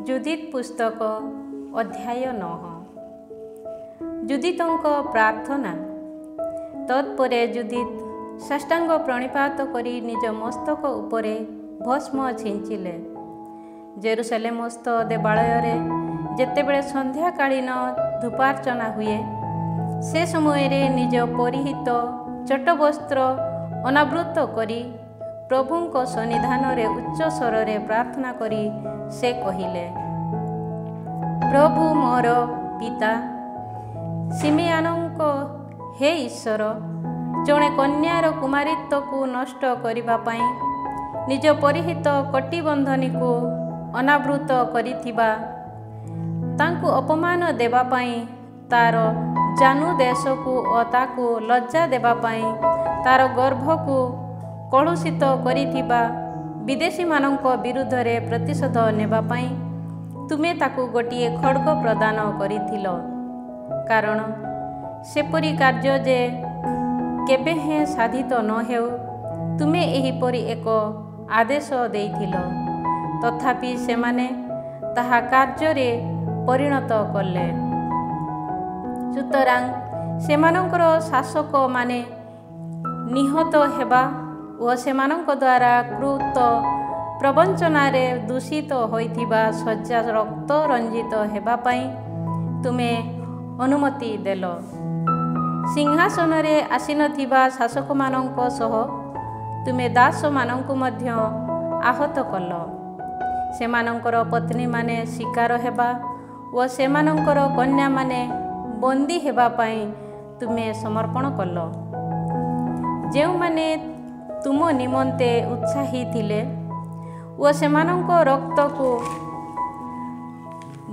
ଯୁଦିତ ପୁସ୍ତକ ଅଧ୍ୟାୟ 9। ଯୁଦିତଙ୍କ ପ୍ରାର୍ଥନା। ତତ୍ପରେ ଯୁଦିତ ସାଷ୍ଟାଙ୍ଗ ପ୍ରଣିପାତ କରି ନିଜ ମସ୍ତକ ଉପରେ ଭସ୍ମ ଛିଞ୍ଚିଲେ। ଜେରୁସାଲେମସ୍ଥ ଦେବାଳୟରେ ଯେତେବେଳେ ସନ୍ଧ୍ୟାକାଳୀନ ଧୂପାର୍ଚ୍ଚନା ହୁଏ, ସେ ସମୟରେ ନିଜ ପରିହିତ ଚଟବସ୍ତ୍ର ଅନାବୃତ କରି ପ୍ରଭୁଙ୍କ ସନ୍ନିଧାନରେ ଉଚ୍ଚ ସ୍ୱରରେ ପ୍ରାର୍ଥନା କରି ସେ କହିଲେ, ପ୍ରଭୁ ମୋର ପିତା ସିମିଆନଙ୍କ ହେ ଈଶ୍ୱର, ଜଣେ କନ୍ୟାର କୁମାରୀତ୍ୱକୁ ନଷ୍ଟ କରିବା ପାଇଁ ନିଜ ପରିହିତ କଟିବନ୍ଧନୀକୁ ଅନାବୃତ କରିଥିବା, ତାଙ୍କୁ ଅପମାନ ଦେବା ପାଇଁ ତାର ଜାନୁଦେଶକୁ ଓ ତାକୁ ଲଜ୍ଜା ଦେବା ପାଇଁ ତାର ଗର୍ଭକୁ କଳୁଷିତ କରିଥିବା ବିଦେଶୀମାନଙ୍କ ବିରୁଦ୍ଧରେ ପ୍ରତିଶୋଧ ନେବା ପାଇଁ ତୁମେ ତାକୁ ଗୋଟିଏ ଖଡ଼୍ଗ ପ୍ରଦାନ କରିଥିଲ। କାରଣ ସେପରି କାର୍ଯ୍ୟ ଯେ କେବେ ହେଁ ସାଧିତ ନ ହେଉ, ତୁମେ ଏହିପରି ଏକ ଆଦେଶ ଦେଇଥିଲ। ତଥାପି ସେମାନେ ତାହା କାର୍ଯ୍ୟରେ ପରିଣତ କଲେ। ସୁତରାଂ ସେମାନଙ୍କର ଶାସକମାନେ ନିହତ ହେବା ଓ ସେମାନଙ୍କ ଦ୍ୱାରା କୃତ ପ୍ରବଞ୍ଚନାରେ ଦୂଷିତ ହୋଇଥିବା ଶଯ୍ୟା ରକ୍ତ ରଞ୍ଜିତ ହେବା ପାଇଁ ତୁମେ ଅନୁମତି ଦେଲ। ସିଂହାସନରେ ଆସିନଥିବା ଶାସକମାନଙ୍କ ସହ ତୁମେ ଦାସମାନଙ୍କୁ ମଧ୍ୟ ଆହତ କଲ। ସେମାନଙ୍କର ପତ୍ନୀମାନେ ଶିକାର ହେବା ଓ ସେମାନଙ୍କର କନ୍ୟାମାନେ ବନ୍ଦୀ ହେବା ପାଇଁ ତୁମେ ସମର୍ପଣ କଲ। ଯେଉଁମାନେ ତୁମ ନିମନ୍ତେ ଉତ୍ସାହୀ ଥିଲେ ଓ ସେମାନଙ୍କ ରକ୍ତକୁ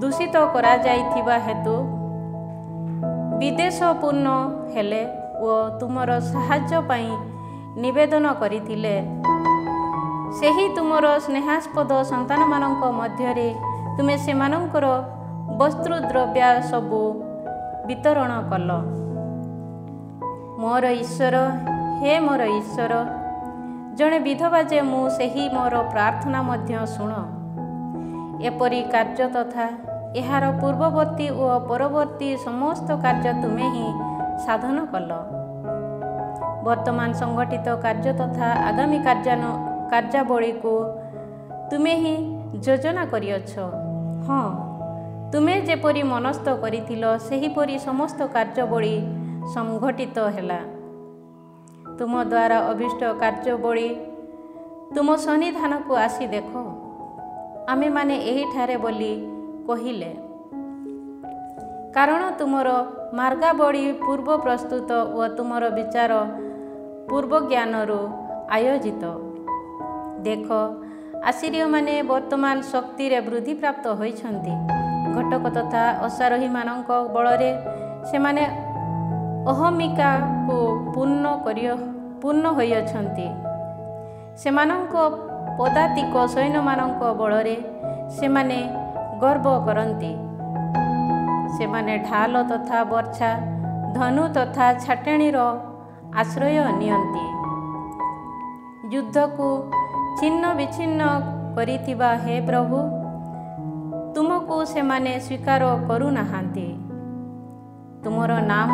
ଦୂଷିତ କରାଯାଇଥିବା ହେତୁ ବିଦ୍ୱେଷପୂର୍ଣ୍ଣ ହେଲେ ଓ ତୁମର ସାହାଯ୍ୟ ପାଇଁ ନିବେଦନ କରିଥିଲେ, ସେହି ତୁମର ସ୍ନେହାସ୍ପଦ ସନ୍ତାନମାନଙ୍କ ମଧ୍ୟରେ ତୁମେ ସେମାନଙ୍କର ବସ୍ତୁଦ୍ରବ୍ୟ ସବୁ ବିତରଣ କଲ। ମୋର ଈଶ୍ୱର, ହେ ମୋର ଈଶ୍ୱର, ଜଣେ ବିଧବା ଯେ ମୁଁ, ସେହି ମୋର ପ୍ରାର୍ଥନା ମଧ୍ୟ ଶୁଣ। ଏପରି କାର୍ଯ୍ୟ ତଥା ଏହାର ପୂର୍ବବର୍ତ୍ତୀ ଓ ପରବର୍ତ୍ତୀ ସମସ୍ତ କାର୍ଯ୍ୟ ତୁମେ ହିଁ ସାଧନ କଲ। ବର୍ତ୍ତମାନ ସଂଗଠିତ କାର୍ଯ୍ୟ ତଥା ଆଗାମୀ କାର୍ଯ୍ୟାବଳୀକୁ ତୁମେ ହିଁ ଯୋଜନା କରିଅଛ। ହଁ, ତୁମେ ଯେପରି ମନସ୍ଥ କରିଥିଲ, ସେହିପରି ସମସ୍ତ କାର୍ଯ୍ୟାବଳୀ ସଂଗଠିତ ହେଲା। ତୁମ ଦ୍ୱାରା ଅଭୀଷ୍ଟ କାର୍ଯ୍ୟାବଳୀ ତୁମ ସନ୍ନିଧାନକୁ ଆସି ଦେଖ। ଆମେମାନେ ଏହିଠାରେ ବୋଲି କହିଲେ, କାରଣ ତୁମର ମାର୍ଗାବଳୀ ପୂର୍ବ ପ୍ରସ୍ତୁତ ଓ ତୁମର ବିଚାର ପୂର୍ବଜ୍ଞାନରୁ ଆୟୋଜିତ। ଦେଖ, ଆସିରୀୟମାନେ ବର୍ତ୍ତମାନ ଶକ୍ତିରେ ବୃଦ୍ଧିପ୍ରାପ୍ତ ହୋଇଛନ୍ତି। ଘଟକ ତଥା ଅଶ୍ୱାରୋହୀମାନଙ୍କ ବଳରେ ସେମାନେ ଅହମିକାକୁ ପୂର୍ଣ୍ଣ ହୋଇଅଛନ୍ତି। ସେମାନଙ୍କ ପଦାତିକ ସୈନ୍ୟମାନଙ୍କ ବଳରେ ସେମାନେ ଗର୍ବ କରନ୍ତି। ସେମାନେ ଢାଲ ତଥା ବର୍ଚ୍ଛା, ଧନୁ ତଥା ଛାଟେଣୀର ଆଶ୍ରୟ ନିଅନ୍ତି। ଯୁଦ୍ଧକୁ ଛିନ୍ନ ବିଚ୍ଛିନ୍ନ କରିଥିବା ହେ ପ୍ରଭୁ, ତୁମକୁ ସେମାନେ ସ୍ୱୀକାର କରୁନାହାନ୍ତି। ତୁମର ନାମ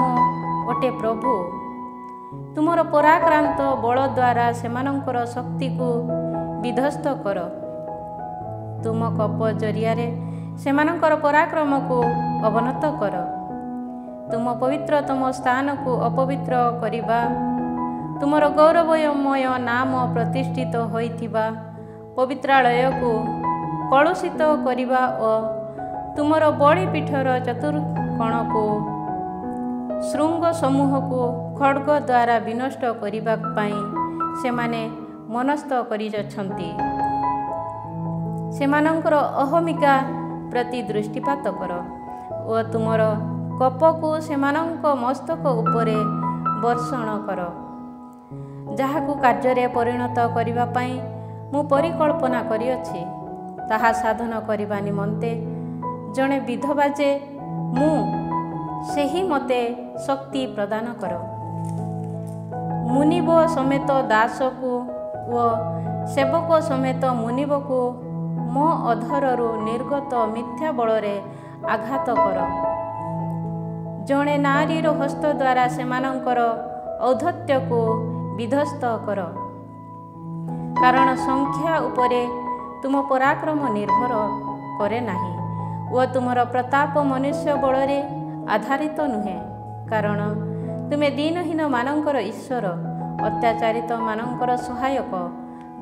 ଅଟେ ପ୍ରଭୁ। ତୁମର ପରାକ୍ରାନ୍ତ ବଳ ଦ୍ୱାରା ସେମାନଙ୍କର ଶକ୍ତିକୁ ବିଧ୍ୱସ୍ତ କର। ତୁମ କୋପ ଜରିଆରେ ସେମାନଙ୍କର ପରାକ୍ରମକୁ ଅବନତ କର। ତୁମ ପବିତ୍ରତମ ସ୍ଥାନକୁ ଅପବିତ୍ର କରିବା, ତୁମର ଗୌରବମୟ ନାମ ପ୍ରତିଷ୍ଠିତ ହୋଇଥିବା ପବିତ୍ରାଳୟକୁ କଳୁଷିତ କରିବା ଓ ତୁମର ବଳିପୀଠର ଚତୁର୍କୋଣକୁ ଶୃଙ୍ଗ ସମୂହକୁ ଖଡ଼୍ଗ ଦ୍ୱାରା ବିନଷ୍ଟ କରିବା ପାଇଁ ସେମାନେ ମନସ୍ଥ କରିଅଛନ୍ତି। ସେମାନଙ୍କର ଅହମିକା ପ୍ରତି ଦୃଷ୍ଟିପାତ କର ଓ ତୁମର କୋପକୁ ସେମାନଙ୍କ ମସ୍ତକ ଉପରେ ବର୍ଷଣ କର। ଯାହାକୁ କାର୍ଯ୍ୟରେ ପରିଣତ କରିବା ପାଇଁ ମୁଁ ପରିକଳ୍ପନା କରିଅଛି, ତାହା ସାଧନ କରିବା ନିମନ୍ତେ ଜଣେ ବିଧବା ଯେ ମୁଁ, ସେହି ମୋତେ ଶକ୍ତି ପ୍ରଦାନ କର। ମୁନିବ ସମେତ ଦାସକୁ ଓ ସେବକ ସମେତ ମୁନିବକୁ ମୋ ଅଧରରୁ ନିର୍ଗତ ମିଥ୍ୟା ବଳରେ ଆଘାତ କର। ଜଣେ ନାରୀର ହସ୍ତ ଦ୍ୱାରା ସେମାନଙ୍କର ଔଦ୍ଧତ୍ୟକୁ ବିଧ୍ୱସ୍ତ କର। କାରଣ ସଂଖ୍ୟା ଉପରେ ତୁମ ପରାକ୍ରମ ନିର୍ଭର କରେ ନାହିଁ ଓ ତୁମର ପ୍ରତାପ ମନୁଷ୍ୟ ବଳରେ ଆଧାରିତ ନୁହେଁ। କାରଣ ତୁମେ ଦିନହୀନମାନଙ୍କର ଈଶ୍ୱର, ଅତ୍ୟାଚାରିତମାନଙ୍କର ସହାୟକ,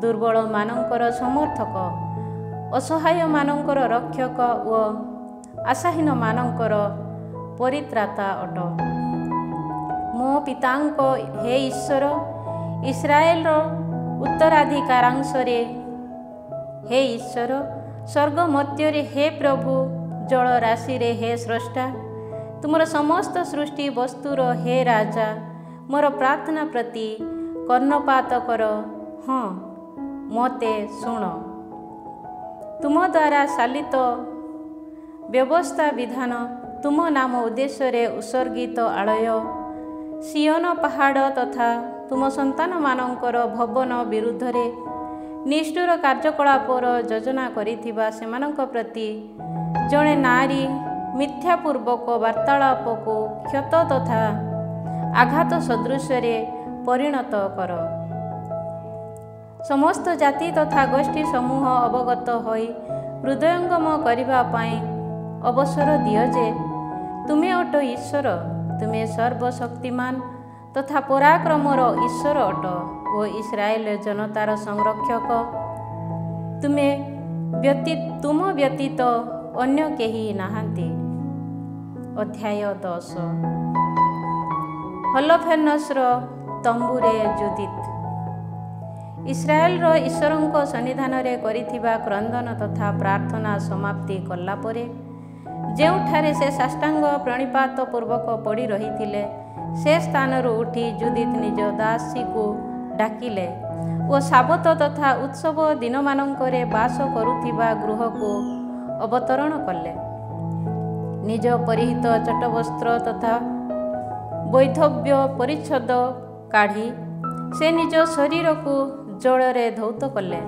ଦୁର୍ବଳମାନଙ୍କର ସମର୍ଥକ, ଅସହାୟମାନଙ୍କର ରକ୍ଷକ ଓ ଆଶାହୀନମାନଙ୍କର ପରିତ୍ରାତା ଅଟ। ମୋ ପିତାଙ୍କ ହେ ଈଶ୍ୱର, ଇସ୍ରାଏଲର ଉତ୍ତରାଧିକାରାଂଶରେ ହେ ଈଶ୍ୱର, ସ୍ୱର୍ଗ ମଧ୍ୟରେ ହେ ପ୍ରଭୁ, ଜଳରାଶିରେ ହେ ସ୍ରଷ୍ଟା, ତୁମର ସମସ୍ତ ସୃଷ୍ଟି ବସ୍ତୁର ହେ ରାଜା, ମୋର ପ୍ରାର୍ଥନା ପ୍ରତି କର୍ଣ୍ଣପାତ କର। ହଁ, ମୋତେ ଶୁଣ। ତୁମ ଦ୍ୱାରା ଚାଲିତ ବ୍ୟବସ୍ଥା ବିଧାନ, ତୁମ ନାମ ଉଦ୍ଦେଶ୍ୟରେ ଉତ୍ସର୍ଗିତ ଆଳୟ, ସିୟନ ପାହାଡ଼ ତଥା ତୁମ ସନ୍ତାନମାନଙ୍କର ଭବନ ବିରୁଦ୍ଧରେ ନିଷ୍ଠୁର କାର୍ଯ୍ୟକଳାପର ଯୋଜନା କରିଥିବା ସେମାନଙ୍କ ପ୍ରତି ଜଣେ ନାରୀ ମିଥ୍ୟାପୂର୍ବକ ବାର୍ତ୍ତାଳାପକୁ କ୍ଷତ ତଥା ଆଘାତ ସଦୃଶରେ ପରିଣତ କର। ସମସ୍ତ ଜାତି ତଥା ଗୋଷ୍ଠୀ ସମୂହ ଅବଗତ ହୋଇ ହୃଦୟଙ୍ଗମ କରିବା ପାଇଁ ଅବସର ଦିଅ ଯେ ତୁମେ ଅଟ ଈଶ୍ୱର, ତୁମେ ସର୍ବଶକ୍ତିମାନ ତଥା ପରାକ୍ରମର ଈଶ୍ୱର ଅଟ ଓ ଇସ୍ରାଏଲ ଜନତାର ସଂରକ୍ଷକ। ତୁମ ବ୍ୟତୀତ ଅନ୍ୟ କେହି ନାହାନ୍ତି। ଅଧ୍ୟାୟ 10। ହଲୋଫେନସର ତମ୍ବୁରେ ଜୁଦିତ୍। ଇସ୍ରାଏଲର ଈଶ୍ୱରଙ୍କ ସନ୍ନିଧାନରେ କରିଥିବା କ୍ରନ୍ଦନ ତଥା ପ୍ରାର୍ଥନା ସମାପ୍ତି କଲା ପରେ ଯେଉଁଠାରେ ସେ ସାଷ୍ଟାଙ୍ଗ ପ୍ରଣିପାତ ପୂର୍ବକ ପଡ଼ି ରହିଥିଲେ, ସେ ସ୍ଥାନରୁ ଉଠି ଜୁଦିତ୍ ନିଜ ଦାସୀକୁ ଡାକିଲେ ଓ ସାବତ ତଥା ଉତ୍ସବ ଦିନମାନଙ୍କରେ ବାସ କରୁଥିବା ଗୃହକୁ ଅବତରଣ କଲେ। ନିଜ ପରିହିତ ଚଟବସ୍ତ୍ର ତଥା ବୈଧବ୍ୟ ପରିଚ୍ଛଦ କାଢ଼ି ସେ ନିଜ ଶରୀରକୁ ଜଳରେ ଧୌତ କଲେ।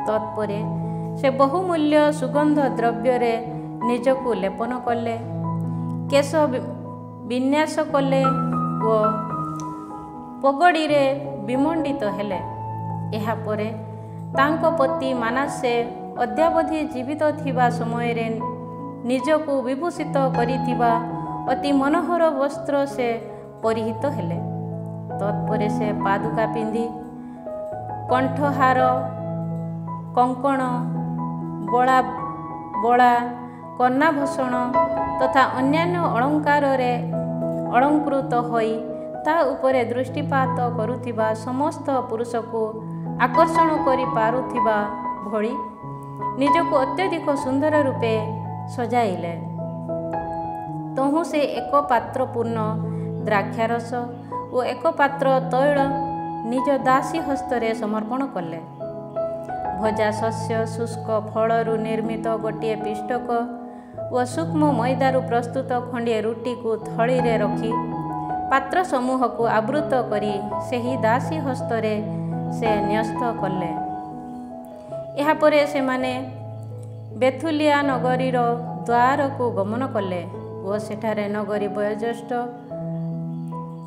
ତତ୍ପରେ ସେ ବହୁମୂଲ୍ୟ ସୁଗନ୍ଧ ଦ୍ରବ୍ୟରେ ନିଜକୁ ଲେପନ କଲେ, କେଶ ବିନ୍ୟାସ କଲେ ଓ ପଗଡ଼ିରେ ବିମଣ୍ଡିତ ହେଲେ। ଏହାପରେ ତାଙ୍କ ପତି ମାନାସେ ଅଦ୍ୟାବଧି ଜୀବିତ ଥିବା ସମୟରେ ନିଜକୁ ବିଭୂଷିତ କରିଥିବା ଅତି ମନୋହର ବସ୍ତ୍ର ସେ ପରିହିତ ହେଲେ। ତତ୍ପରେ ସେ ପାଦୁକା ପିନ୍ଧି କଣ୍ଠହାର, କଙ୍କଣ, ବଳା, କର୍ଣ୍ଣାଭୂଷଣ ତଥା ଅନ୍ୟାନ୍ୟ ଅଳଙ୍କାରରେ ଅଳଙ୍କୃତ ହୋଇ ତା ଉପରେ ଦୃଷ୍ଟିପାତ କରୁଥିବା ସମସ୍ତ ପୁରୁଷକୁ ଆକର୍ଷଣ କରିପାରୁଥିବା ଭଳି ନିଜକୁ ଅତ୍ୟଧିକ ସୁନ୍ଦର ରୂପେ ସଜାଇଲେ। ତହୁଁ ସେ ଏକ ପାତ୍ର ପୂର୍ଣ୍ଣ ଦ୍ରାକ୍ଷାରସ ଓ ଏକ ପାତ୍ର ତୈଳ ନିଜ ଦାସୀ ହସ୍ତରେ ସମର୍ପଣ କଲେ। ଭଜା ଶସ୍ୟ, ଶୁଷ୍କ ଫଳରୁ ନିର୍ମିତ ଗୋଟିଏ ପିଷ୍ଟକ ଓ ସୂକ୍ଷ୍ମ ମଇଦାରୁ ପ୍ରସ୍ତୁତ ଖଣ୍ଡିଏ ରୁଟିକୁ ଥଳିରେ ରଖି ପାତ୍ର ସମୂହକୁ ଆବୃତ କରି ସେହି ଦାସୀ ହସ୍ତରେ ସେ ନ୍ୟସ୍ତ କଲେ। ଏହାପରେ ସେମାନେ ବେଥୁଲିଆ ନଗରୀର ଦ୍ୱାରକୁ ଗମନ କଲେ ଓ ସେଠାରେ ନଗରୀ ବୟୋଜ୍ୟେଷ୍ଠ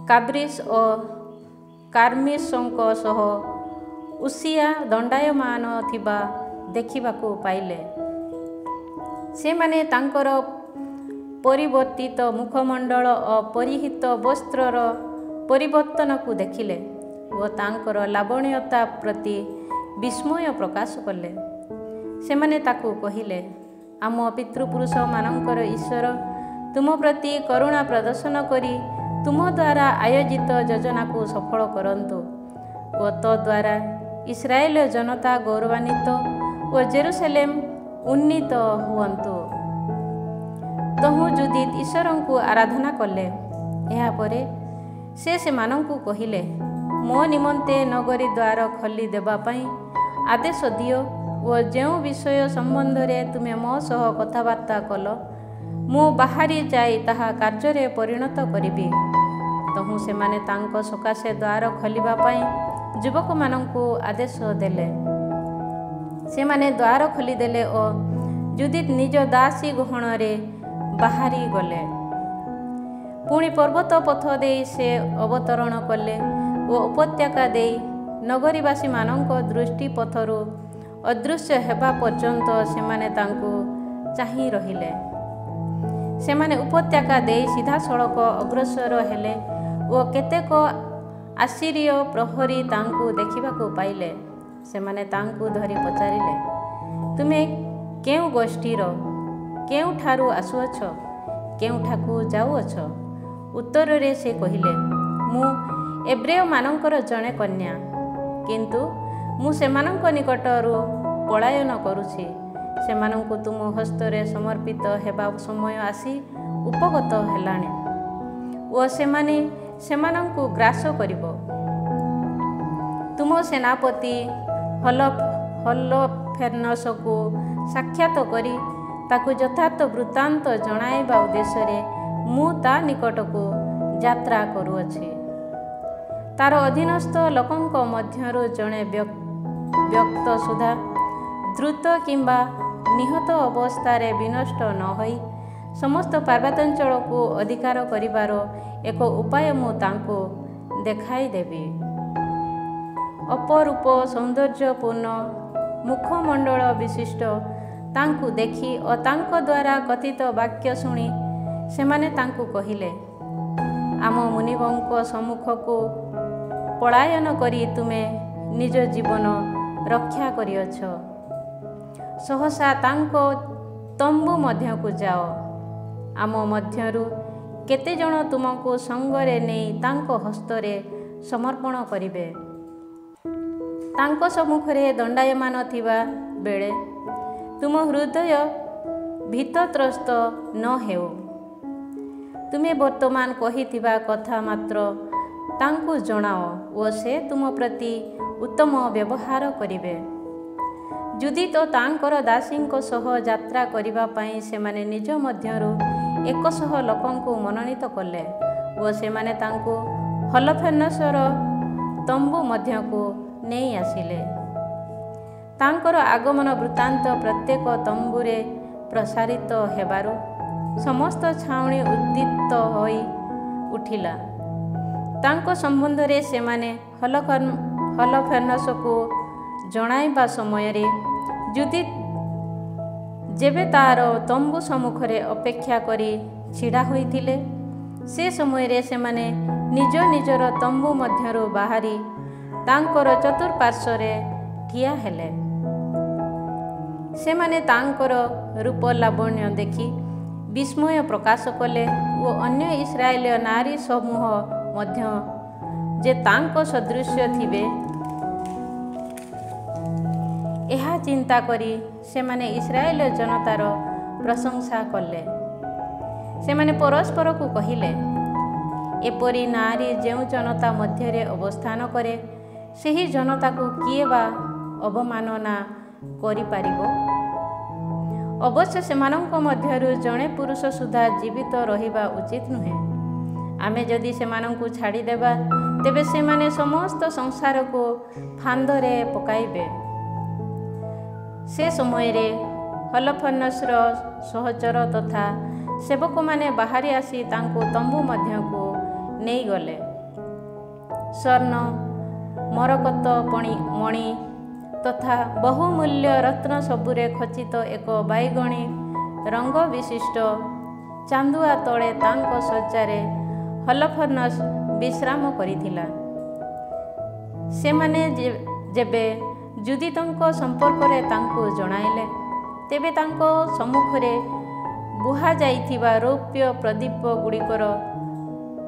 କାବ୍ରିସ୍ ଓ କାର୍ମିସଙ୍କ ସହ ଉସିଆ ଦଣ୍ଡାୟମାନ ଥିବା ଦେଖିବାକୁ ପାଇଲେ। ସେମାନେ ତାଙ୍କର ପରିବର୍ତ୍ତିତ ମୁଖମଣ୍ଡଳ ଓ ପରିହିତ ବସ୍ତ୍ରର ପରିବର୍ତ୍ତନକୁ ଦେଖିଲେ ଓ ତାଙ୍କର ଲାବଣ୍ୟତା ପ୍ରତି ବିସ୍ମୟ ପ୍ରକାଶ କଲେ। ସେମାନେ ତାକୁ କହିଲେ, ଆମ ପିତୃପୁରୁଷମାନଙ୍କର ଈଶ୍ୱର ତୁମ ପ୍ରତି କରୁଣା ପ୍ରଦର୍ଶନ କରି ତୁମ ଦ୍ୱାରା ଆୟୋଜିତ ଯୋଜନାକୁ ସଫଳ କରନ୍ତୁ ଓ ତଦ୍ୱାରା ଇସ୍ରାଏଲ ଜନତା ଗୌରବାନ୍ୱିତ ଓ ଜେରୁସାଲେମ ଉନ୍ନୀତ ହୁଅନ୍ତୁ। ତହୁଁ ଜୁଦିତ୍ ଈଶ୍ୱରଙ୍କୁ ଆରାଧନା କଲେ। ଏହାପରେ ସେ ସେମାନଙ୍କୁ କହିଲେ, ମୋ ନିମନ୍ତେ ନଗରୀ ଦ୍ୱାର ଖୋଲି ଦେବା ପାଇଁ ଆଦେଶ ଦିଅ ଓ ଯେଉଁ ବିଷୟ ସମ୍ବନ୍ଧରେ ତୁମେ ମୋ ସହ କଥାବାର୍ତ୍ତା କଲ, ମୁଁ ବାହାରି ଯାଇ ତାହା କାର୍ଯ୍ୟରେ ପରିଣତ କରିବି। ତହୁଁ ସେମାନେ ତାଙ୍କ ସକାଶେ ଦ୍ୱାର ଖୋଲିବା ପାଇଁ ଯୁବକମାନଙ୍କୁ ଆଦେଶ ଦେଲେ। ସେମାନେ ଦ୍ୱାର ଖୋଲିଦେଲେ ଓ ଯୁଦିତ୍ ନିଜ ଦାସୀ ଗହଣରେ ବାହାରି ଗଲେ। ପୁଣି ପର୍ବତ ପଥ ଦେଇ ସେ ଅବତରଣ କଲେ ଓ ଉପତ୍ୟକା ଦେଇ ନଗରୀବାସୀମାନଙ୍କ ଦୃଷ୍ଟି ପଥରୁ ଅଦୃଶ୍ୟ ହେବା ପର୍ଯ୍ୟନ୍ତ ସେମାନେ ତାଙ୍କୁ ଚାହିଁ ରହିଲେ। ସେମାନେ ଉପତ୍ୟକା ଦେଇ ସିଧାସଳଖ ଅଗ୍ରସର ହେଲେ ଓ କେତେକ ଆସିରୀୟ ପ୍ରହରୀ ତାଙ୍କୁ ଦେଖିବାକୁ ପାଇଲେ। ସେମାନେ ତାଙ୍କୁ ଧରି ପଚାରିଲେ, ତୁମେ କେଉଁ ଗୋଷ୍ଠୀର? କେଉଁଠାରୁ ଆସୁଅଛ? କେଉଁଠାକୁ ଯାଉଅଛ? ଉତ୍ତରରେ ସେ କହିଲେ, ମୁଁ ଏବ୍ରେୟମାନଙ୍କର ଜଣେ କନ୍ୟା, କିନ୍ତୁ ମୁଁ ସେମାନଙ୍କ ନିକଟରୁ ପଳାୟନ କରୁଛି। ସେମାନଙ୍କୁ ତୁମ ହସ୍ତରେ ସମର୍ପିତ ହେବା ସମୟ ଆସି ଉପଗତ ହେଲାଣି ଓ ସେମାନେ ସେମାନଙ୍କୁ ଗ୍ରାସ କରିବ। ତୁମ ସେନାପତି ହଲୋଫେର୍ଣ୍ଣସକୁ ସାକ୍ଷାତ କରି ତାକୁ ଯଥାର୍ଥ ବୃତ୍ତାନ୍ତ ଜଣାଇବା ଉଦ୍ଦେଶ୍ୟରେ ମୁଁ ତା ନିକଟକୁ ଯାତ୍ରା କରୁଅଛି। ତାର ଅଧୀନସ୍ଥ ଲୋକଙ୍କ ମଧ୍ୟରୁ ଜଣେ ବ୍ୟକ୍ତ ସୁଦ୍ଧା ଦ୍ରୁତ କିମ୍ବା ନିହତ ଅବସ୍ଥାରେ ବିନଷ୍ଟ ନ ହୋଇ ସମସ୍ତ ପାର୍ବତ୍ୟାଞ୍ଚଳକୁ ଅଧିକାର କରିବାର ଏକ ଉପାୟ ମୁଁ ତାଙ୍କୁ ଦେଖାଇଦେବି। ଅପରୂପ ସୌନ୍ଦର୍ଯ୍ୟପୂର୍ଣ୍ଣ ମୁଖମଣ୍ଡଳ ବିଶିଷ୍ଟ ତାଙ୍କୁ ଦେଖି ଓ ତାଙ୍କ ଦ୍ୱାରା କଥିତ ବାକ୍ୟ ଶୁଣି ସେମାନେ ତାଙ୍କୁ କହିଲେ, ଆମ ମୁନିବଙ୍କ ସମ୍ମୁଖକୁ ପଳାୟନ କରି ତୁମେ ନିଜ ଜୀବନ ରକ୍ଷା କରିଅଛ। ସହସା ତାଙ୍କ ତମ୍ବୁ ମଧ୍ୟକୁ ଯାଅ। ଆମ ମଧ୍ୟରୁ କେତେଜଣ ତୁମକୁ ସଙ୍ଗରେ ନେଇ ତାଙ୍କ ହସ୍ତରେ ସମର୍ପଣ କରିବେ। ତାଙ୍କ ସମ୍ମୁଖରେ ଦଣ୍ଡାୟମାନ ଥିବା ବେଳେ ତୁମ ହୃଦୟ ଭୀତତ୍ରସ୍ତ ନ ହେଉ। ତୁମେ ବର୍ତ୍ତମାନ କହିଥିବା କଥା ମାତ୍ର ତାଙ୍କୁ ଜଣାଅ ଓ ସେ ତୁମ ପ୍ରତି ଉତ୍ତମ ବ୍ୟବହାର କରିବେ। ଯୁଦି ତ ତାଙ୍କର ଦାସୀଙ୍କ ସହ ଯାତ୍ରା କରିବା ପାଇଁ ସେମାନେ ନିଜ ମଧ୍ୟରୁ 100 ଲୋକଙ୍କୁ ମନୋନୀତ କଲେ ଓ ସେମାନେ ତାଙ୍କୁ ହଲୋଫେର୍ଣ୍ଣସର ତମ୍ବୁ ମଧ୍ୟକୁ ନେଇ ଆସିଲେ। ତାଙ୍କର ଆଗମନ ବୃତ୍ତାନ୍ତ ପ୍ରତ୍ୟେକ ତମ୍ବୁରେ ପ୍ରସାରିତ ହେବାରୁ ସମସ୍ତ ଛାଉଣି ଉଦ୍ଦୀପ୍ତ ହୋଇ ଉଠିଲା। ତାଙ୍କ ସମ୍ବନ୍ଧରେ ସେମାନେ ହଲୋଫେର୍ଣ୍ଣସକୁ ଜଣାଇବା ସମୟରେ ଯୁଦିତ୍ ଯେବେ ତାର ତମ୍ବୁ ସମ୍ମୁଖରେ ଅପେକ୍ଷା କରି ଛିଡ଼ା ହୋଇଥିଲେ, ସେ ସମୟରେ ସେମାନେ ନିଜ ନିଜର ତମ୍ବୁ ମଧ୍ୟରୁ ବାହାରି ତାଙ୍କର ଚତୁଃପାର୍ଶ୍ୱରେ ଠିଆ ହେଲେ। ସେମାନେ ତାଙ୍କର ରୂପ ଲାବଣ୍ୟ ଦେଖି ବିସ୍ମୟ ପ୍ରକାଶ କଲେ ଓ ଅନ୍ୟ ଇସ୍ରାଏଲୀୟ ନାରୀ ସମୂହ ମଧ୍ୟ ଯେ ତାଙ୍କ ସଦୃଶ୍ୟ ଥିବେ, ଏହା ଚିନ୍ତା କରି ସେମାନେ ଇସ୍ରାଏଲୀୟ ଜନତାର ପ୍ରଶଂସା କଲେ। ସେମାନେ ପରସ୍ପରକୁ କହିଲେ, ଏପରି ନାରୀ ଯେଉଁ ଜନତା ମଧ୍ୟରେ ଅବସ୍ଥାନ କରେ, ସେହି ଜନତାକୁ କିଏ ବା ଅବମାନନା କରିପାରିବ? ଅବଶ୍ୟ ସେମାନଙ୍କ ମଧ୍ୟରୁ ଜଣେ ପୁରୁଷ ସୁଦ୍ଧା ଜୀବିତ ରହିବା ଉଚିତ ନୁହେଁ। ଆମେ ଯଦି ସେମାନଙ୍କୁ ଛାଡ଼ିଦେବା, ତେବେ ସେମାନେ ସମସ୍ତ ସଂସାରକୁ ଫାନ୍ଦରେ ପକାଇବେ। ସେ ସମୟରେ ହଲୋଫେର୍ଣ୍ଣସର ସହଚର ତଥା ସେବକମାନେ ବାହାରି ଆସି ତାଙ୍କୁ ତମ୍ବୁ ମଧ୍ୟକୁ ନେଇଗଲେ। ସ୍ୱର୍ଣ୍ଣ, ମରକତ ମଣି ତଥା ବହୁମୂଲ୍ୟ ରତ୍ନ ସବୁରେ ଖଚିତ ଏକ ବାଇଗଣୀ ରଙ୍ଗ ବିଶିଷ୍ଟ ଚାନ୍ଦୁଆ ତଳେ ତାଙ୍କ ଶଯ୍ୟାରେ ହଲୋଫେର୍ଣ୍ଣସ ବିଶ୍ରାମ କରିଥିଲା। ସେମାନେ ଯେବେ ଯୁଦିତଙ୍କ ସମ୍ପର୍କରେ ତାଙ୍କୁ ଜଣାଇଲେ, ତେବେ ତାଙ୍କ ସମ୍ମୁଖରେ ବୁହାଯାଇଥିବା ରୌପ୍ୟ ପ୍ରଦୀପ ଗୁଡ଼ିକର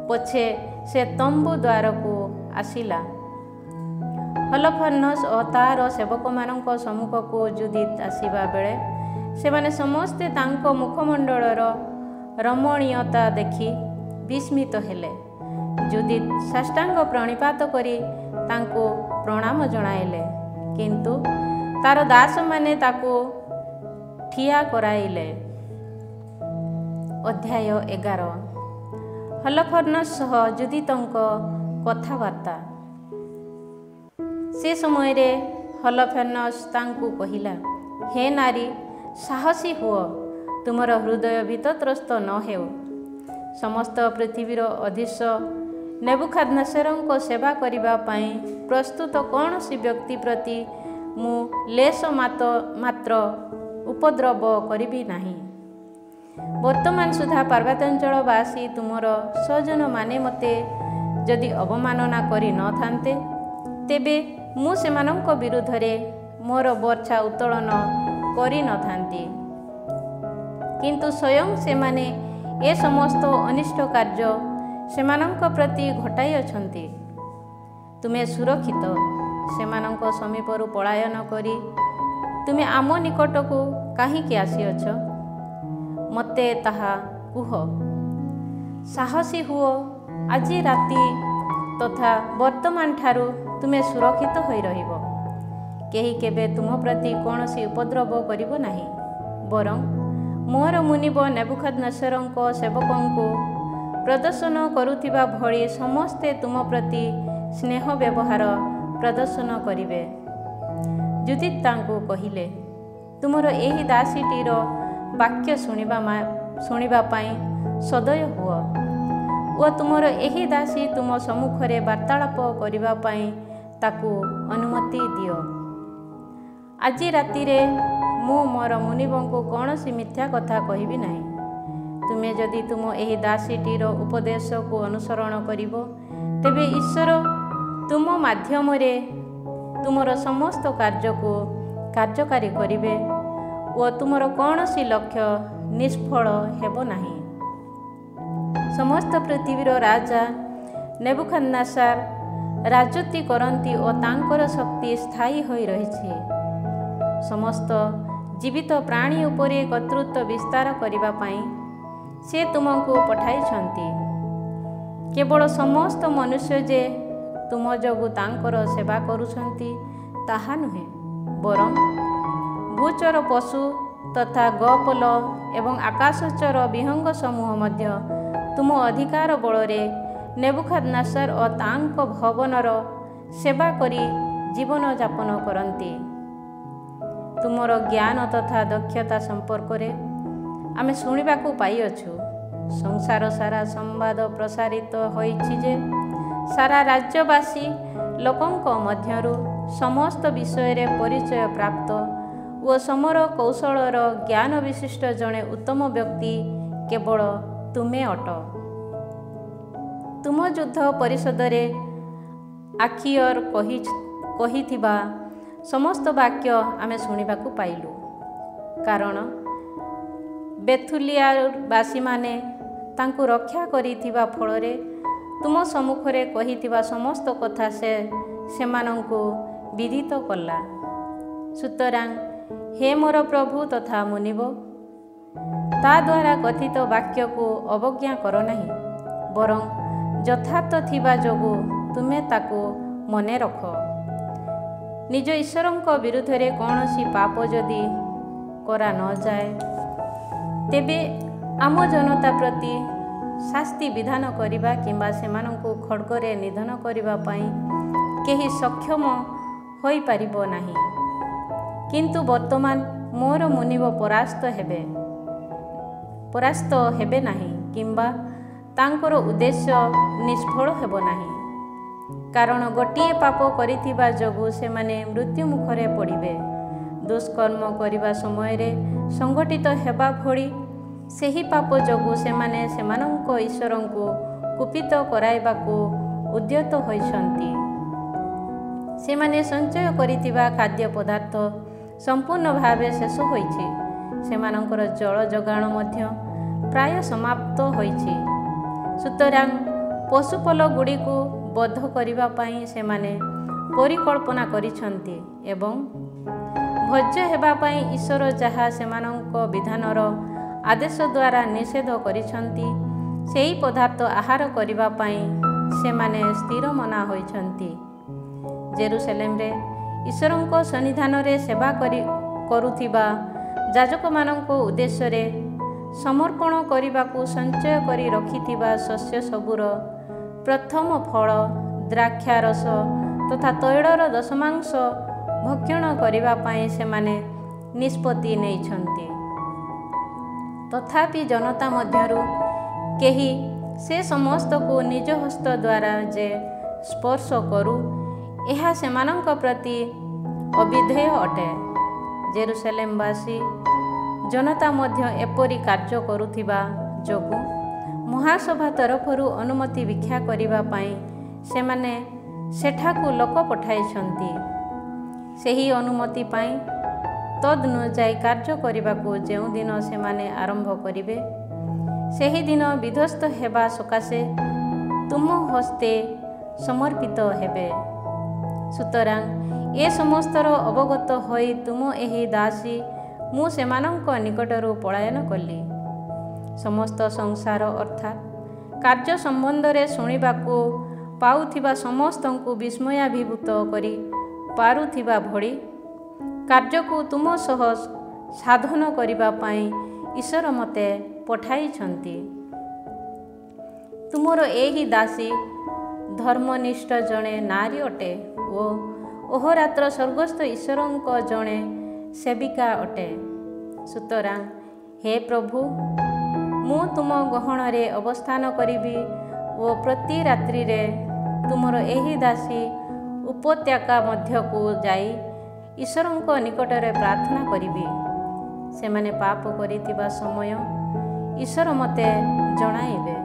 ପଛେ ସେ ତମ୍ବୁ ଦ୍ୱାରକୁ ଆସିଲା। ହଲୋଫେର୍ଣ୍ଣସ ଓ ତାର ସେବକମାନଙ୍କ ସମ୍ମୁଖକୁ ଯୁଦିତ୍ ଆସିବା ବେଳେ ସେମାନେ ସମସ୍ତେ ତାଙ୍କ ମୁଖମଣ୍ଡଳର ରମଣୀୟତା ଦେଖି ବିସ୍ମିତ ହେଲେ। ଯୁଦିତ୍ ସାଷ୍ଟାଙ୍ଗ ପ୍ରଣିପାତ କରି ତାଙ୍କୁ ପ୍ରଣାମ ଜଣାଇଲେ, କିନ୍ତୁ ତାର ଦାସମାନେ ତାକୁ ଠିଆ କରାଇଲେ। ଅଧ୍ୟାୟ 11। ହଲୋଫେର୍ଣ୍ଣସ ସହ ଯୁଦିତଙ୍କ କଥାବାର୍ତ୍ତା। ସେ ସମୟରେ ହଲଫେନସ୍ ତାଙ୍କୁ କହିଲା, ହେ ନାରୀ, ସାହସୀ ହୁଅ, ତୁମର ହୃଦୟ ଭୀତତ୍ରସ୍ତ ନ ହେଉ। ସମସ୍ତ ପୃଥିବୀର ଅଧୀଶ ନେବୁଖାଦ୍ନେସରଙ୍କ ସେବା କରିବା ପାଇଁ ପ୍ରସ୍ତୁତ କୌଣସି ବ୍ୟକ୍ତି ପ୍ରତି ମୁଁ ଲେଶ ମାତ୍ର ଉପଦ୍ରବ କରିବି ନାହିଁ। ବର୍ତ୍ତମାନ ସୁଦ୍ଧା ପାର୍ବତ୍ୟାଞ୍ଚଳବାସୀ ତୁମର ସ୍ୱଜନମାନେ ମୋତେ ଯଦି ଅବମାନନା କରିନଥାନ୍ତେ, ତେବେ ମୁଁ ସେମାନଙ୍କ ବିରୁଦ୍ଧରେ ମୋର ବର୍ଚ୍ଛା ଉତ୍ତୋଳନ କରିନଥାନ୍ତି। କିନ୍ତୁ ସ୍ୱୟଂ ସେମାନେ ଏ ସମସ୍ତ ଅନିଷ୍ଟ କାର୍ଯ୍ୟ ସେମାନଙ୍କ ପ୍ରତି ଘଟାଇଅଛନ୍ତି। ତୁମେ ସୁରକ୍ଷିତ ସେମାନଙ୍କ ସମୀପରୁ ପଳାୟନ କରି ତୁମେ ଆମ ନିକଟକୁ କାହିଁକି ଆସିଅଛ? ମୋତେ ତାହା କୁହ। ସାହସୀ ହୁଅ, ଆଜି ରାତି ତଥା ବର୍ତ୍ତମାନ ଠାରୁ ତୁମେ ସୁରକ୍ଷିତ ହୋଇ ରହିବ। କେହି କେବେ ତୁମ ପ୍ରତି କୌଣସି ଉପଦ୍ରବ କରିବ ନାହିଁ। ବରଂ ମୋର ମୁନିବ ନେବୁଖାଦ୍ନେସରଙ୍କ ସେବକଙ୍କୁ ପ୍ରଦର୍ଶନ କରୁଥିବା ଭଳି ସମସ୍ତେ ତୁମ ପ୍ରତି ସ୍ନେହ ବ୍ୟବହାର ପ୍ରଦର୍ଶନ କରିବେ। ଯୁଦିତ୍ ତାଙ୍କୁ କହିଲେ, ତୁମର ଏହି ଦାସୀଟିର ବାକ୍ୟ ଶୁଣିବା ପାଇଁ ସଦୟ ହୁଅ ଓ ତୁମର ଏହି ଦାସୀ ତୁମ ସମ୍ମୁଖରେ ବାର୍ତ୍ତାଳାପ କରିବା ପାଇଁ ତାକୁ ଅନୁମତି ଦିଅ। ଆଜି ରାତିରେ ମୁଁ ମୋର ମୁନିବଙ୍କୁ କୌଣସି ମିଥ୍ୟା କଥା କହିବି ନାହିଁ। ତୁମେ ଯଦି ତୁମ ଏହି ଦାସୀଟିର ଉପଦେଶକୁ ଅନୁସରଣ କରିବ, ତେବେ ଈଶ୍ୱର ତୁମ ମାଧ୍ୟମରେ ତୁମର ସମସ୍ତ କାର୍ଯ୍ୟକୁ କାର୍ଯ୍ୟକାରୀ କରିବେ ଓ ତୁମର କୌଣସି ଲକ୍ଷ୍ୟ ନିଷ୍ଫଳ ହେବ ନାହିଁ। ସମସ୍ତ ପୃଥିବୀର ରାଜା ନେବୁଖାଦ୍ନେସର ରାଜୁତି କରନ୍ତି ଓ ତାଙ୍କର ଶକ୍ତି ସ୍ଥାୟୀ ହୋଇ ରହିଛି। ସମସ୍ତ ଜୀବିତ ପ୍ରାଣୀ ଉପରେ କର୍ତ୍ତୃତ୍ୱ ବିସ୍ତାର କରିବା ପାଇଁ ସେ ତୁମକୁ ପଠାଇଛନ୍ତି। କେବଳ ସମସ୍ତ ମନୁଷ୍ୟ ଯେ ତୁମ ଯୋଗୁଁ ତାଙ୍କର ସେବା କରୁଛନ୍ତି ତାହା ନୁହେଁ, ବରଂ ଭୂଚର ପଶୁ ତଥା ଗପଲ ଏବଂ ଆକାଶଚର ବିହଙ୍ଗ ସମୂହ ମଧ୍ୟ ତୁମ ଅଧିକାର ବଳରେ ନେବୁଖାଦ୍ନେସର ଓ ତାଙ୍କ ଭବନର ସେବା କରି ଜୀବନଯାପନ କରନ୍ତି। ତୁମର ଜ୍ଞାନ ତଥା ଦକ୍ଷତା ସମ୍ପର୍କରେ ଆମେ ଶୁଣିବାକୁ ପାଇଅଛୁ। ସଂସାର ସାରା ସମ୍ବାଦ ପ୍ରସାରିତ ହୋଇଛି ଯେ ସାରା ରାଜ୍ୟବାସୀ ଲୋକଙ୍କ ମଧ୍ୟରୁ ସମସ୍ତ ବିଷୟରେ ପରିଚୟ ପ୍ରାପ୍ତ ଓ ସମର କୌଶଳର ଜ୍ଞାନ ବିଶିଷ୍ଟ ଜଣେ ଉତ୍ତମ ବ୍ୟକ୍ତି କେବଳ ତୁମେ ଅଟ। ତୁମ ଯୁଦ୍ଧ ପରିଷଦରେ ଆଖିୟର କହିଥିବା ସମସ୍ତ ବାକ୍ୟ ଆମେ ଶୁଣିବାକୁ ପାଇଲୁ। କାରଣ ବେଥୁଲିଆବାସୀମାନେ ତାଙ୍କୁ ରକ୍ଷା କରିଥିବା ଫଳରେ ତୁମ ସମ୍ମୁଖରେ କହିଥିବା ସମସ୍ତ କଥା ସେ ସେମାନଙ୍କୁ ବିଦିତ କଲା। ସୁତରାଂ ହେ ମୋର ପ୍ରଭୁ ତଥା ମୁନିବ, ତା ଦ୍ୱାରା କଥିତ ବାକ୍ୟକୁ ଅବଜ୍ଞା କର ନାହିଁ, ବରଂ ଯଥାର୍ଥ ଥିବା ଯୋଗୁଁ ତୁମେ ତାକୁ ମନେ ରଖ। ନିଜ ଈଶ୍ୱରଙ୍କ ବିରୁଦ୍ଧରେ କୌଣସି ପାପ ଯଦି କରା ନଯାଏ, ତେବେ ଆମ ଜନତା ପ୍ରତି ଶାସ୍ତି ବିଧାନ କରିବା କିମ୍ବା ସେମାନଙ୍କୁ ଖଡ଼୍ଗରେ ନିଧନ କରିବା ପାଇଁ କେହି ସକ୍ଷମ ହୋଇପାରିବ ନାହିଁ। କିନ୍ତୁ ବର୍ତ୍ତମାନ ମୋର ମୁନିବ ପରାସ୍ତ ହେବେ ନାହିଁ କିମ୍ବା ତାଙ୍କର ଉଦ୍ଦେଶ୍ୟ ନିଷ୍ଫଳ ହେବ ନାହିଁ। କାରଣ ଗୋଟିଏ ପାପ କରିଥିବା ଯୋଗୁଁ ସେମାନେ ମୃତ୍ୟୁ ମୁଖରେ ପଡ଼ିବେ। ଦୁଷ୍କର୍ମ କରିବା ସମୟରେ ସଂଘଟିତ ହେବା ଭଳି ସେହି ପାପ ଯୋଗୁଁ ସେମାନେ ସେମାନଙ୍କ ଈଶ୍ୱରଙ୍କୁ କୁପିତ କରାଇବାକୁ ଉଦ୍ୟତ ହୋଇଛନ୍ତି। ସେମାନେ ସଞ୍ଚୟ କରିଥିବା ଖାଦ୍ୟ ପଦାର୍ଥ ସମ୍ପୂର୍ଣ୍ଣ ଭାବେ ଶେଷ ହୋଇଛି। ସେମାନଙ୍କର ଜଳ ଯୋଗାଣ ମଧ୍ୟ ପ୍ରାୟ ସମାପ୍ତ ହୋଇଛି। ସୁତରାଂ ପଶୁପଲଗୁଡ଼ିକୁ ବଧ କରିବା ପାଇଁ ସେମାନେ ପରିକଳ୍ପନା କରିଛନ୍ତି ଏବଂ ଭୋଜ୍ୟ ହେବା ପାଇଁ ଈଶ୍ୱର ଯାହା ସେମାନଙ୍କ ବିଧାନର ଆଦେଶ ଦ୍ୱାରା ନିଷେଧ କରିଛନ୍ତି, ସେହି ପଦାର୍ଥ ଆହାର କରିବା ପାଇଁ ସେମାନେ ସ୍ଥିର ମନା ହୋଇଛନ୍ତି। ଜେରୁସାଲେମରେ ଈଶ୍ୱରଙ୍କ ସନ୍ନିଧାନରେ ସେବା କରୁଥିବା ଯାଜକମାନଙ୍କ ଉଦ୍ଦେଶ୍ୟରେ ସମର୍ପଣ କରିବାକୁ ସଞ୍ଚୟ କରି ରଖିଥିବା ଶସ୍ୟ ସବୁର ପ୍ରଥମ ଫଳ, ଦ୍ରାକ୍ଷାରସ ତଥା ତୈଳର ଦଶମାଂଶ ଭକ୍ଷଣ କରିବା ପାଇଁ ସେମାନେ ନିଷ୍ପତ୍ତି ନେଇଛନ୍ତି। ତଥାପି ଜନତା ମଧ୍ୟରୁ କେହି ସେ ସମସ୍ତକୁ ନିଜ ହସ୍ତ ଦ୍ୱାରା ଯେ ସ୍ପର୍ଶ କରୁ, ଏହା ସେମାନଙ୍କ ପ୍ରତି ଅବିଧେୟ ଅଟେ। ଜେରୁସାଲେମବାସୀ ଜନତା ମଧ୍ୟ ଏପରି କାର୍ଯ୍ୟ କରୁଥିବା ଯୋଗୁଁ ମହାସଭା ତରଫରୁ ଅନୁମତି ଭିକ୍ଷା କରିବା ପାଇଁ ସେମାନେ ସେଠାକୁ ଲୋକ ପଠାଇଛନ୍ତି। ସେହି ଅନୁମତି ପାଇଁ ତଦନୁଯାୟୀ କାର୍ଯ୍ୟ କରିବାକୁ ଯେଉଁଦିନ ସେମାନେ ଆରମ୍ଭ କରିବେ, ସେହିଦିନ ବିଧ୍ୱସ୍ତ ହେବା ସକାଶେ ତୁମ ହସ୍ତେ ସମର୍ପିତ ହେବେ। ସୁତରାଂ ଏ ସମସ୍ତର ଅବଗତ ହୋଇ ତୁମ ଏହି ଦାସୀ ମୁଁ ସେମାନଙ୍କ ନିକଟରୁ ପଳାୟନ କଲି। ସମସ୍ତ ସଂସାର ଅର୍ଥାତ୍ କାର୍ଯ୍ୟ ସମ୍ବନ୍ଧରେ ଶୁଣିବାକୁ ପାଉଥିବା ସମସ୍ତଙ୍କୁ ବିସ୍ମୟାଭିଭୂତ କରି ପାରୁଥିବା ଭଳି କାର୍ଯ୍ୟକୁ ତୁମ ସହ ସାଧନ କରିବା ପାଇଁ ଈଶ୍ୱର ମୋତେ ପଠାଇଛନ୍ତି। ତୁମର ଏହି ଦାସୀ ଧର୍ମନିଷ୍ଠ ଜଣେ ନାରୀ ଅଟେ ଓ ଅହୋରାତ୍ର ସ୍ୱର୍ଗସ୍ଥ ଈଶ୍ୱରଙ୍କ ଜଣେ ସେବିକା ଅଟେ। ସୁତରାଂ ହେ ପ୍ରଭୁ, ମୁଁ ତୁମ ଗହଣରେ ଅବସ୍ଥାନ କରିବି ଓ ପ୍ରତି ରାତ୍ରିରେ ତୁମର ଏହି ଦାସୀ ଉପତ୍ୟକା ମଧ୍ୟକୁ ଯାଇ ଈଶ୍ୱରଙ୍କ ନିକଟରେ ପ୍ରାର୍ଥନା କରିବି। ସେମାନେ ପାପ କରିଥିବା ସମୟ ଈଶ୍ୱର ମୋତେ ଜଣାଇବେ।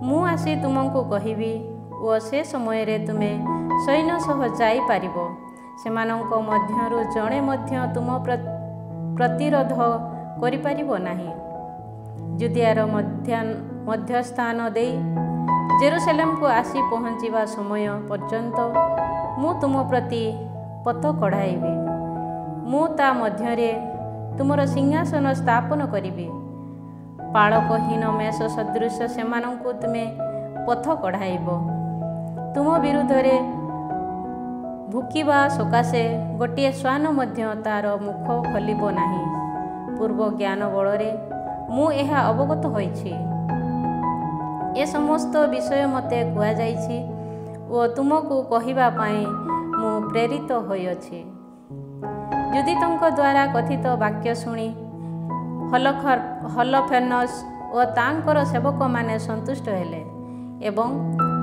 ମୁଁ ଆସି ତୁମକୁ କହିବି ଓ ସେ ସମୟରେ ତୁମେ ସୈନ୍ୟ ସହ ଯାଇପାରିବ। ସେମାନଙ୍କ ମଧ୍ୟରୁ ଜଣେ ମଧ୍ୟ ତୁମ ପ୍ରତିରୋଧ କରିପାରିବ ନାହିଁ। ଜୁଦିଆର ମଧ୍ୟସ୍ଥାନ ଦେଇ ଜେରୁସାଲେମକୁ ଆସି ପହଞ୍ଚିବା ସମୟ ପର୍ଯ୍ୟନ୍ତ ମୁଁ ତୁମ ପ୍ରତି ପଥ କଢ଼ାଇବି। ମୁଁ ତା ମଧ୍ୟରେ ତୁମର ସିଂହାସନ ସ୍ଥାପନ କରିବି। ପାଳକହୀନ ମେଷ ସଦୃଶ ସେମାନଙ୍କୁ ତୁମେ ପଥ କଢ଼ାଇବ। ତୁମ ବିରୁଦ୍ଧରେ ଭୁକିବା ସକାଶେ ଗୋଟିଏ ଶ୍ୱାନ ମଧ୍ୟ ତାର ମୁଖ ଖୋଲିବ ନାହିଁ। ପୂର୍ବ ଜ୍ଞାନ ବଳରେ ମୁଁ ଏହା ଅବଗତ ହୋଇଛି। ଏ ସମସ୍ତ ବିଷୟ ମୋତେ କୁହାଯାଇଛି ଓ ତୁମକୁ କହିବା ପାଇଁ ମୁଁ ପ୍ରେରିତ ହୋଇଅଛି। ଜୁଦିତଙ୍କ ଦ୍ୱାରା କଥିତ ବାକ୍ୟ ଶୁଣି ହଲଫେନସ୍ ଓ ତାଙ୍କର ସେବକମାନେ ସନ୍ତୁଷ୍ଟ ହେଲେ ଏବଂ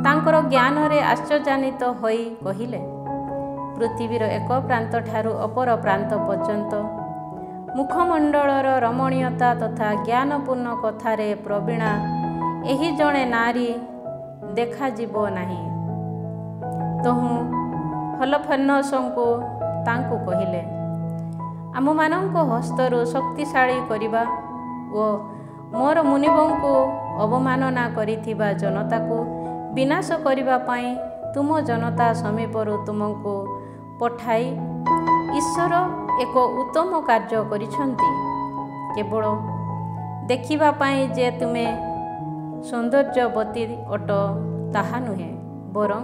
ତାଙ୍କର ଜ୍ଞାନରେ ଆଶ୍ଚର୍ଯ୍ୟାନ୍ୱିତ ହୋଇ କହିଲେ, ପୃଥିବୀର ଏକ ପ୍ରାନ୍ତ ଠାରୁ ଅପର ପ୍ରାନ୍ତ ପର୍ଯ୍ୟନ୍ତ ମୁଖମଣ୍ଡଳର ରମଣୀୟତା ତଥା ଜ୍ଞାନପୂର୍ଣ୍ଣ କଥାରେ ପ୍ରବୀଣା ଏହି ଜଣେ ନାରୀ ଦେଖାଯିବ ନାହିଁ। ତହୁଁ ହଲଫେନସଙ୍କୁ ତାଙ୍କୁ କହିଲେ, ଆମମାନଙ୍କ ହସ୍ତରୁ ଶକ୍ତିଶାଳୀ କରିବା ଓ ମୋର ମୁନିବଙ୍କୁ ଅବମାନନା କରିଥିବା ଜନତାକୁ ବିନାଶ କରିବା ପାଇଁ ତୁମ ଜନତା ସମୀପରୁ ତୁମକୁ ପଠାଇ ଈଶ୍ୱର ଏକ ଉତ୍ତମ କାର୍ଯ୍ୟ କରିଛନ୍ତି। କେବଳ ଦେଖିବା ପାଇଁ ଯେ ତୁମେ ସୌନ୍ଦର୍ଯ୍ୟବତୀ ଅଟ ତାହା ନୁହେଁ, ବରଂ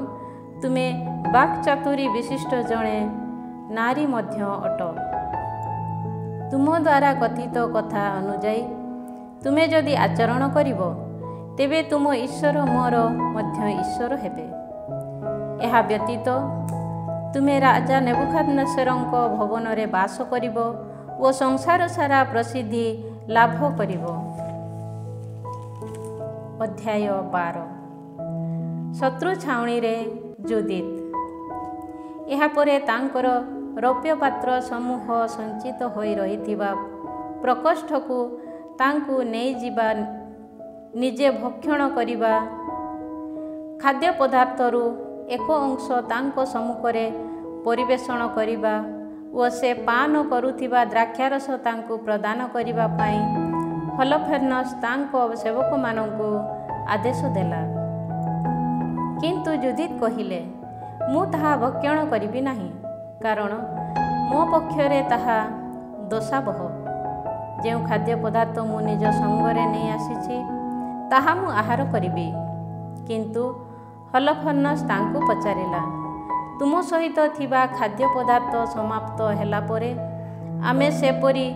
ତୁମେ ବାକ୍ଚାତୁରୀ ବିଶିଷ୍ଟ ଜଣେ ନାରୀ ମଧ୍ୟ ଅଟ। ତୁମ ଦ୍ୱାରା କଥିତ କଥା ଅନୁଯାୟୀ ତୁମେ ଯଦି ଆଚରଣ କରିବ, ତେବେ ତୁମ ଈଶ୍ୱର ମୋର ମଧ୍ୟ ଈଶ୍ୱର ହେବେ। ଏହା ବ୍ୟତୀତ ତୁମେ ରାଜା ନେବୁଖାଦ୍ନେସରଙ୍କ ଭବନରେ ବାସ କରିବ ଓ ସଂସାର ସାରା ପ୍ରସିଦ୍ଧି ଲାଭ କରିବ। ଅଧ୍ୟାୟ 12। ଶତ୍ରୁ ଛାଉଣୀରେ ଜୁଦିତ୍। ଏହାପରେ ତାଙ୍କର ରୌପ୍ୟ ପାତ୍ର ସମୂହ ସଞ୍ଚିତ ହୋଇ ରହିଥିବା ପ୍ରକୋଷ୍ଠକୁ ତାଙ୍କୁ ନେଇଯିବା, ନିଜେ ଭକ୍ଷଣ କରିବା ଖାଦ୍ୟପଦାର୍ଥରୁ ଏକ ଅଂଶ ତାଙ୍କ ସମ୍ମୁଖରେ ପରିବେଷଣ କରିବା ଓ ସେ ପାନ କରୁଥିବା ଦ୍ରାକ୍ଷାରସ ତାଙ୍କୁ ପ୍ରଦାନ କରିବା ପାଇଁ ହଲଫେନସ୍ ତାଙ୍କ ସେବକମାନଙ୍କୁ ଆଦେଶ ଦେଲା। କିନ୍ତୁ ଜୁଦିତ୍ କହିଲେ, ମୁଁ ତାହା ଭକ୍ଷଣ କରିବି ନାହିଁ, କାରଣ ମୋ ପକ୍ଷରେ ତାହା ଦୋଷାବହ। ଯେଉଁ ଖାଦ୍ୟପଦାର୍ଥ ମୁଁ ନିଜ ସଙ୍ଗରେ ନେଇ ଆସିଛି, ତାହା ମୁଁ ଆହାର କରିବି। କିନ୍ତୁ ହଲଫେନସ୍ ତାଙ୍କୁ ପଚାରିଲା, ତୁମ ସହିତ ଥିବା ଖାଦ୍ୟପଦାର୍ଥ ସମାପ୍ତ ହେଲା ପରେ ଆମେ ସେପରି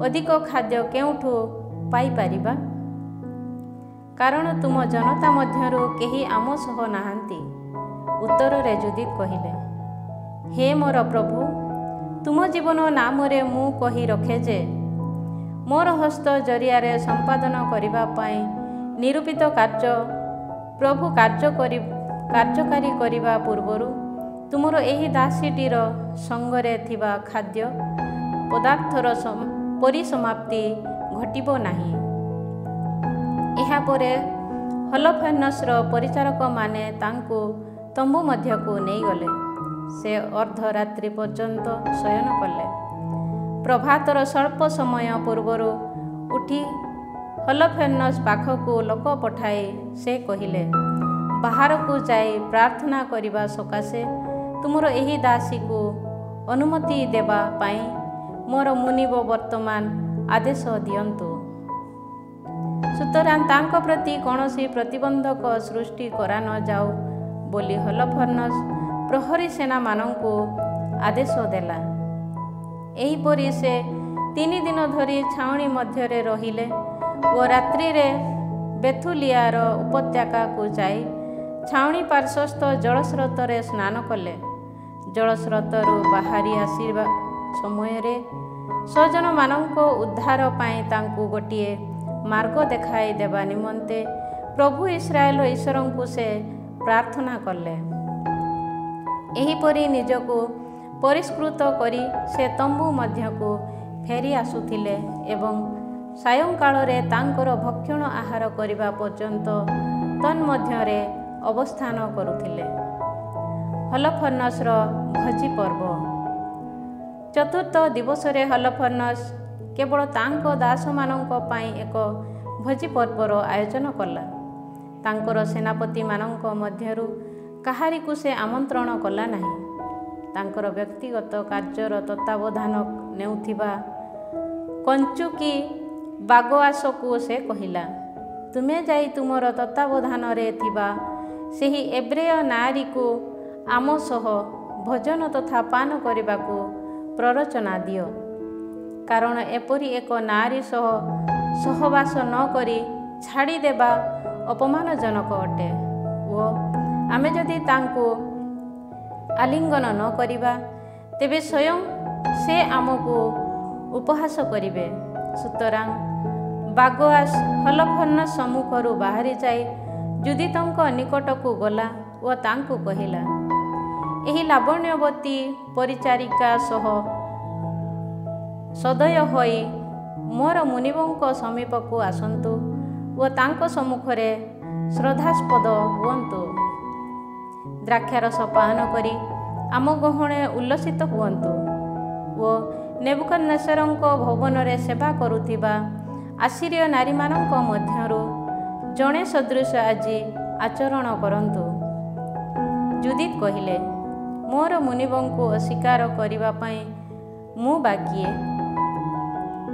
ଅଧିକ ଖାଦ୍ୟ କେଉଁଠୁ ପାଇପାରିବା? କାରଣ ତୁମ ଜନତା ମଧ୍ୟରୁ କେହି ଆମ ସହ ନାହାନ୍ତି। ଉତ୍ତରରେ ଜୁଦିତ୍ କହିଲେ, हे मोर प्रभु, तुम जीवन नामरे मु कही रखे जे मोर हस्त जरिया संपादन करने निरूपित कार्य प्रभु कार्यकारी करने पूर्वर तुमर एही दासीटीर संगरे थिबा खाद्य पदार्थर परिसमाप्ति घटिब नाही। एहा परे हलफेनसर परिचारक माने तांको तंबू मध्यकू नहीं गले। से अर्धरात्रि पर्यंत शयन कले। प्रभातर स्वल्प समय पूर्वर उठी हलफेनस पाखकू लोक पठाई से कहिले, बाहर को जाई प्रार्थना करने सकाशे तुमर एही दासी को अनुमति देवा पाई मोर मुनिब वर्तमान आदेश दियंतु। सुतरां तांको प्रति कौनसी प्रतिबंधक सृष्टि करा न जाऊ बोली हलफेनस प्रहरी सेना मानंकु आदेश देला। एहीपरि से 3 दिन धरी छाउणी मध्यरे रहिले और रात्रि रे बेथुलियार उपत्यका को जाई छाउणी पार्श्वस्थ जलस्रोतरे स्नान कले। जलस्रोतरु बाहरी आसीबा समय रे स्वजन मानंको उद्धार पाई तांकु गोटिए मार्ग देखाई देवा निमंते प्रभु इस्राएल ईश्वरंकु से प्रार्थना कले। एहीपरि निजको परिष्कृत करी से तंबू मध्यकू फेरी आसुथिले एवं सायंकाल रे तांकर भक्षण आहार करिबा पर्यंत तन्मध्यरे अवस्थान करुथिले। हलफेनसर भोजी पर्व। चतुर्थ दिवस रे हलफेनस केवल तांको दास मानंको पाई एक भोजी पर्वर आयोजन कला। तांकर सेनापति मानंको मध्यरु काहारिकु से आमंत्रण कला नाही। तांकर व्यक्तिगत कार्यर तत्वावधान नेउथिबा कंचुकी बागोआसकु से कहिला, तुमे जाई तुमर तत्वावधान रे थिबा सेही एब्रेय नारी को आम सह भोजन तथा पान करबाकू प्ररोचना दियो, कारण एपरी एक नारी सह सहवास न करी छाड़ी देबा अपमानजनक अटे। वो आमे जदि तांको आलिंगन न करिबा तेबे स्वयं से आमको उपहास करिवे। सुतरां बागोआस हलफेनस सम्मुखरू बाहरी जाई जुदितଙ୍କ निकटकू गला और तांको कहिला, एही लावण्यवती परिचारिका सह सदय होई मोर मुनिबंक समीपकू आसंतु और तांको सम्मुखरे श्रद्धास्पद हुअन्तु। द्राक्षारस पान करी आम गहणे उल्लसित हुअन्तु और नेबुकदनेस्सरଙ୍କ भवनरे सेवा करुथिबा आसीरिय नारी मानଙ୍କ मध्यरु जणे सदृश आजि आचरण करन्तु। जुदित कहिले, मोर मुनिबंकु अस्वीकार करिबा पई मु बाकिए,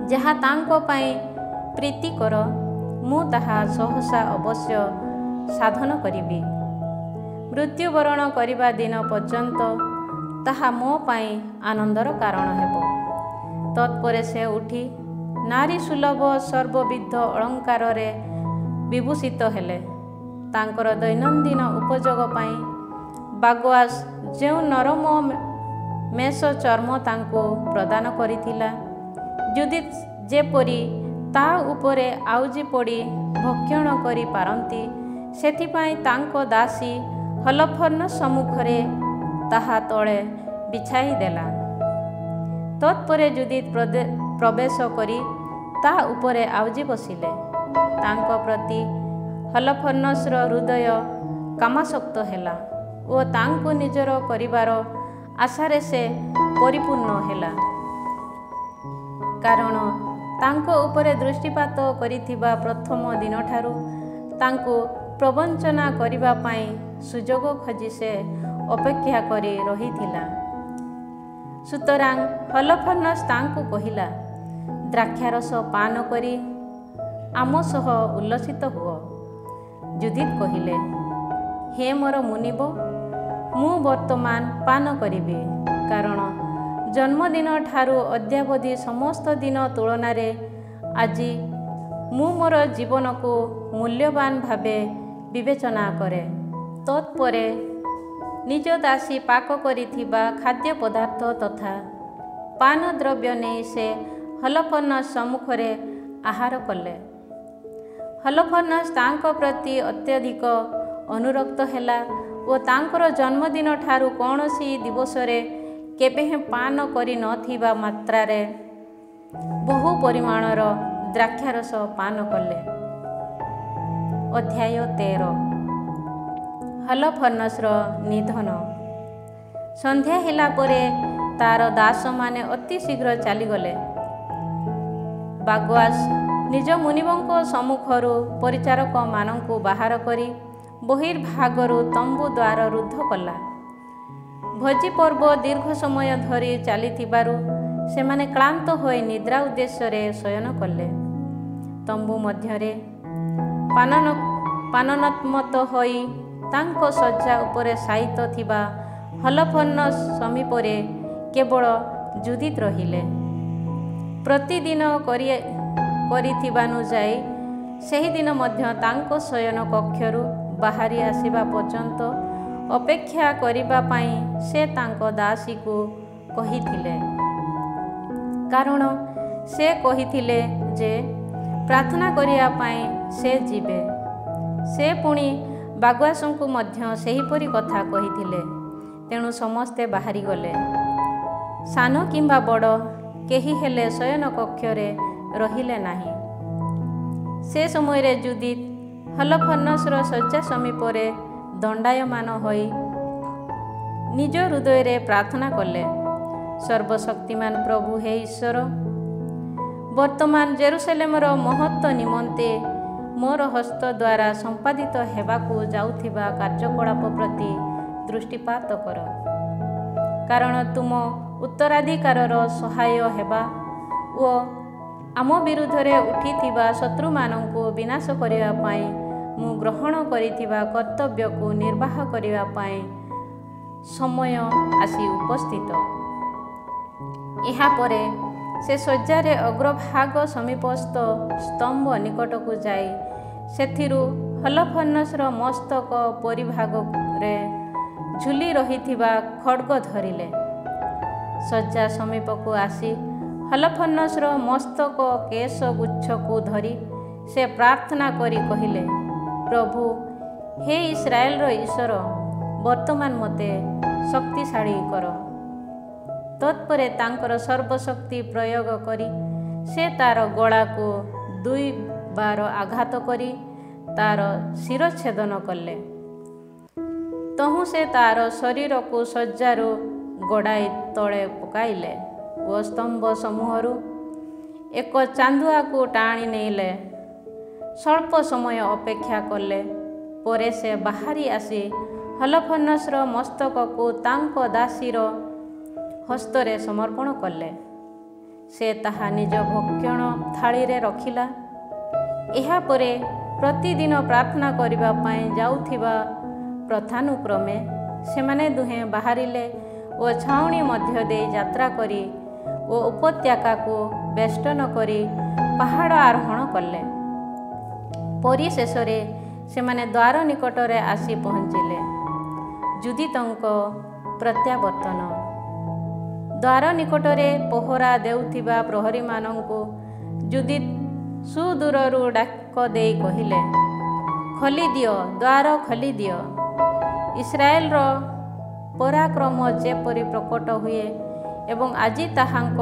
जहा तांको पई प्रीतिकर मु ताहा सहसा अवश्य साधन करिबी। मृत्युवरण करिबा दिन पर्यंत ताहा मो पाई आनंदर कारण हेबो। तत्परे से उठी नारी सुलभ सर्वविध अलंकार रे विभूषित हेले। तांकर दैनंदिन उपयोग पाई बागोआस जो नरम मेष चर्म तांको प्रदान करिथिला, जुदित जेपरी ता उपरे आउजी पड़ी भक्षण करि पारंती सेथिपाई तांको दासी हलफेनस सम्मुखरे ताहा तळे बिछाई देला। तत्परे जुदित प्रवेश करी ता उपरे आउजी बसिले। तांको प्रति हलफेनसर हृदय कामासक्त हेला और तांको निजर परिवार आशारे से परिपूर्ण हेला, कारण तांको उपरे दृष्टिपात करिथिबा प्रथम दिन ठारू तांको प्रवंचना करिबा पाई सुजोग खोजी से अपेक्षा करी रहिथिला। सुतरां हलफेनस तांको कहिला, द्राक्षारस पान करी आम सह उल्लसित हुओ। जुदित कहिले, हे मोर मुनिब, मु वर्तमान पान करिबी, कारण जन्मदिन ठारू अद्यावधि समस्त दिन तुलना रे आजि मु मोर जीवन को मूल्यवान भावे विवेचना करे। तत्परे ନିଜ ଦାସୀ ପାକ କରିଥିବା ଖାଦ୍ୟ ପଦାର୍ଥ ତଥା ପାନ ଦ୍ରବ୍ୟ ନେଇ ସେ ହଲଫର୍ଣ୍ଣସ୍ ସମ୍ମୁଖରେ ଆହାର କଲେ। ହଲଫର୍ଣ୍ଣସ୍ ତାଙ୍କ ପ୍ରତି ଅତ୍ୟଧିକ ଅନୁରକ୍ତ ହେଲା ଓ ତାଙ୍କର ଜନ୍ମଦିନ ଠାରୁ କୌଣସି ଦିବସରେ କେବେ ପାନ କରିନଥିବା ମାତ୍ରାରେ ବହୁ ପରିମାଣର ଦ୍ରାକ୍ଷାରସ ପାନ କଲେ। ଅଧ୍ୟାୟ 13 ହଲଫର୍ଣ୍ଣସ୍ର ନିଧନ। ସନ୍ଧ୍ୟା ହେଲା ପରେ ତାର ଦାସମାନେ ଅତି ଶୀଘ୍ର ଚାଲିଗଲେ। ବାଗୱାସ ନିଜ ମୁନିବଙ୍କ ସମ୍ମୁଖରୁ ପରିଚାରକମାନଙ୍କୁ ବାହାର କରି ବହିର୍ଭାଗରୁ ତମ୍ବୁ ଦ୍ୱାର ରୁଦ୍ଧ କଲା। ଭୋଜି ପର୍ବ ଦୀର୍ଘ ସମୟ ଧରି ଚାଲିଥିବାରୁ ସେମାନେ କ୍ଳାନ୍ତ ହୋଇ ନିଦ୍ରା ଉଦ୍ଦେଶ୍ୟରେ ଶୟନ କଲେ। ତମ୍ବୁ ମଧ୍ୟରେ ପାନନୋନ୍ମତ୍ତ ହୋଇ ତାଙ୍କ ଶଯ୍ୟା ଉପରେ ଶାୟିତ ଥିବା ହଲଫର୍ଣ୍ଣସ୍ ସମୀପରେ କେବଳ ଯୁଦିତ୍ ରହିଲେ। ପ୍ରତିଦିନ କରିଥିବାନୁଯାୟୀ ସେହିଦିନ ମଧ୍ୟ ତାଙ୍କ ଶୟନ କକ୍ଷରୁ ବାହାରି ଆସିବା ପର୍ଯ୍ୟନ୍ତ ଅପେକ୍ଷା କରିବା ପାଇଁ ସେ ତାଙ୍କ ଦାସୀକୁ କହିଥିଲେ, କାରଣ ସେ କହିଥିଲେ ଯେ ପ୍ରାର୍ଥନା କରିବା ପାଇଁ ସେ ଯିବେ। ସେ ପୁଣି ବାଗୱାସଙ୍କୁ ମଧ୍ୟ ସେହିପରି କଥା କହିଥିଲେ। ତେଣୁ ସମସ୍ତେ ବାହାରିଗଲେ। ସାନ କିମ୍ବା ବଡ଼ କେହି ହେଲେ ଶୟନ କକ୍ଷରେ ରହିଲେ ନାହିଁ। ସେ ସମୟରେ ଯୁଦିତ୍ ହଲଫର୍ଣ୍ଣସ୍ର ଶଯ୍ୟା ସମୀପରେ ଦଣ୍ଡାୟମାନ ହୋଇ ନିଜ ହୃଦୟରେ ପ୍ରାର୍ଥନା କଲେ, ସର୍ବଶକ୍ତିମାନ ପ୍ରଭୁ ହେ ଈଶ୍ୱର, ବର୍ତ୍ତମାନ ଜେରୁସାଲେମର ମହତ୍ତ୍ୱ ନିମନ୍ତେ ମୋର ହସ୍ତ ଦ୍ୱାରା ସମ୍ପାଦିତ ହେବାକୁ ଯାଉଥିବା କାର୍ଯ୍ୟକଳାପ ପ୍ରତି ଦୃଷ୍ଟିପାତ କର। କାରଣ ତୁମ ଉତ୍ତରାଧିକାରର ସହାୟ ହେବା ଓ ଆମ ବିରୁଦ୍ଧରେ ଉଠିଥିବା ଶତ୍ରୁମାନଙ୍କୁ ବିନାଶ କରିବା ପାଇଁ ମୁଁ ଗ୍ରହଣ କରିଥିବା କର୍ତ୍ତବ୍ୟକୁ ନିର୍ବାହ କରିବା ପାଇଁ ସମୟ ଆସି ଉପସ୍ଥିତ। ଏହାପରେ ସେ ଶଯ୍ୟାରେ ଅଗ୍ରଭାଗ ସମୀପସ୍ଥ ସ୍ତମ୍ଭ ନିକଟକୁ ଯାଇ ସେଥିରୁ ହଲଫର୍ଣ୍ଣସ୍ର ମସ୍ତକ ପରିଭାଗରେ ଝୁଲି ରହିଥିବା ଖଡ୍ଗ ଧରିଲେ। ଶଯ୍ୟା ସମୀପକୁ ଆସି ହଲଫର୍ଣ୍ଣସ୍ର ମସ୍ତକ କେଶ ଗୁଚ୍ଛକୁ ଧରି ସେ ପ୍ରାର୍ଥନା କରି କହିଲେ, ପ୍ରଭୁ ହେ ଇସ୍ରାଏଲର ଈଶ୍ୱର, ବର୍ତ୍ତମାନ ମୋତେ ଶକ୍ତିଶାଳୀ କର। ତତ୍ପରେ ତାଙ୍କର ସର୍ବଶକ୍ତି ପ୍ରୟୋଗ କରି ସେ ତାର ଗଳାକୁ 2 ବାର ଆଘାତ କରି ତାର ଶିରଚ୍ଛେଦନ କଲେ। ତହୁଁ ସେ ତାର ଶରୀରକୁ ଶଯ୍ୟାରୁ ଗଡ଼ାଇ ତଳେ ପକାଇଲେ ଓ ସ୍ତମ୍ଭ ସମୂହରୁ ଏକ ଚାନ୍ଦୁଆକୁ ଟାଣି ନେଲେ। ସ୍ୱଳ୍ପ ସମୟ ଅପେକ୍ଷା କଲେ ପରେ ସେ ବାହାରି ଆସି ହଲଫର୍ଣ୍ଣସ୍ର ମସ୍ତକକୁ ତାଙ୍କ ଦାସୀର ହସ୍ତରେ ସମର୍ପଣ କଲେ। ସେ ତାହା ନିଜ ଭକ୍ଷଣ ଥାଳିରେ ରଖିଲା। ଏହାପରେ ପ୍ରତିଦିନ ପ୍ରାର୍ଥନା କରିବା ପାଇଁ ଯାଉଥିବା ପ୍ରଥାନୁକ୍ରମେ ସେମାନେ ଦୁହେଁ ବାହାରିଲେ ଓ ଛାଉଣି ମଧ୍ୟ ଦେଇ ଯାତ୍ରା କରି ଓ ଉପତ୍ୟକାକୁ ବେଷ୍ଟନ କରି ପାହାଡ଼ ଆରୋହଣ କଲେ। ପରିଶେଷରେ ସେମାନେ ଦ୍ୱାର ନିକଟରେ ଆସି ପହଞ୍ଚିଲେ। ଯୁଦିତଙ୍କ ପ୍ରତ୍ୟାବର୍ତ୍ତନ। ଦ୍ୱାର ନିକଟରେ ପହରା ଦେଉଥିବା ପ୍ରହରୀମାନଙ୍କୁ ଯୁଦିତ୍ ସୁଦୂରରୁ ଡାକ ଦେଇ କହିଲେ, ଖୋଲିଦିଅ, ଦ୍ୱାର ଖୋଲିଦିଅ। ଇସ୍ରାଏଲର ପରାକ୍ରମ ଯେପରି ପ୍ରକଟ ହୁଏ ଏବଂ ଆଜି ତାହାଙ୍କ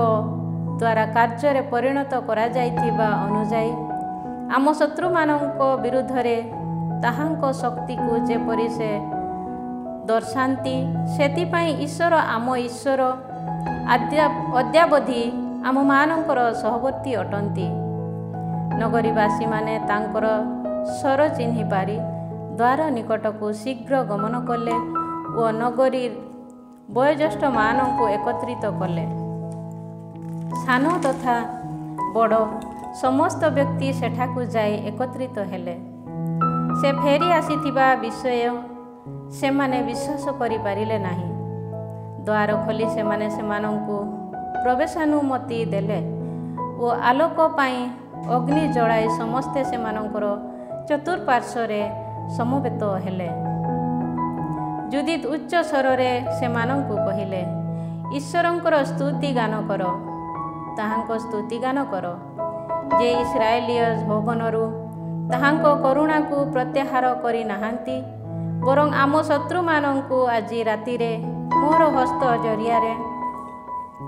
ଦ୍ୱାରା କାର୍ଯ୍ୟରେ ପରିଣତ କରାଯାଇଥିବା ଅନୁଯାୟୀ ଆମ ଶତ୍ରୁମାନଙ୍କ ବିରୁଦ୍ଧରେ ତାହାଙ୍କ ଶକ୍ତିକୁ ଯେପରି ସେ ଦର୍ଶାନ୍ତି, ସେଥିପାଇଁ ଈଶ୍ୱର ଆମ ଈଶ୍ୱର ଅଦ୍ୟାବଧି ଆମମାନଙ୍କର ସହବର୍ତ୍ତୀ ଅଟନ୍ତି। ନଗରୀବାସୀମାନେ ତାଙ୍କର ସ୍ୱର ଚିହ୍ନି ପାରି ଦ୍ୱାର ନିକଟକୁ ଶୀଘ୍ର ଗମନ କଲେ ଓ ନଗରୀର ବୟୋଜ୍ୟେଷ୍ଠମାନଙ୍କୁ ଏକତ୍ରିତ କଲେ। ସାନ ତଥା ବଡ଼ ସମସ୍ତ ବ୍ୟକ୍ତି ସେଠାକୁ ଯାଇ ଏକତ୍ରିତ ହେଲେ। ସେ ଫେରି ଆସିଥିବା ବିଷୟ ସେମାନେ ବିଶ୍ୱାସ କରିପାରିଲେ ନାହିଁ। ଦ୍ୱାର ଖୋଲି ସେମାନେ ସେମାନଙ୍କୁ ପ୍ରବେଶାନୁମତି ଦେଲେ ଓ ଆଲୋକ ପାଇଁ ଅଗ୍ନି ଜଳାଇ ସମସ୍ତେ ସେମାନଙ୍କର ଚତୁଃପାର୍ଶ୍ୱରେ ସମବେତ ହେଲେ। जुदित उच्च स्वରରେ ସେମାନଙ୍କୁ କହିଲେ, ଈଶ୍ୱରଙ୍କର ସ୍ତୁତି ଗାନ କର, ତାହାଙ୍କ ସ୍ତୁତି ଗାନ କର, ଯେ ଇସ୍ରାଏଲୀୟ ଭବନରୁ ତାହାଙ୍କ କରୁଣାକୁ ପ୍ରତ୍ୟାହାର କରିନାହାନ୍ତି, ବରଂ ଆମ ଶତ୍ରୁମାନଙ୍କୁ ଆଜି ରାତିରେ ମୋର ହସ୍ତ ଜରିଆରେ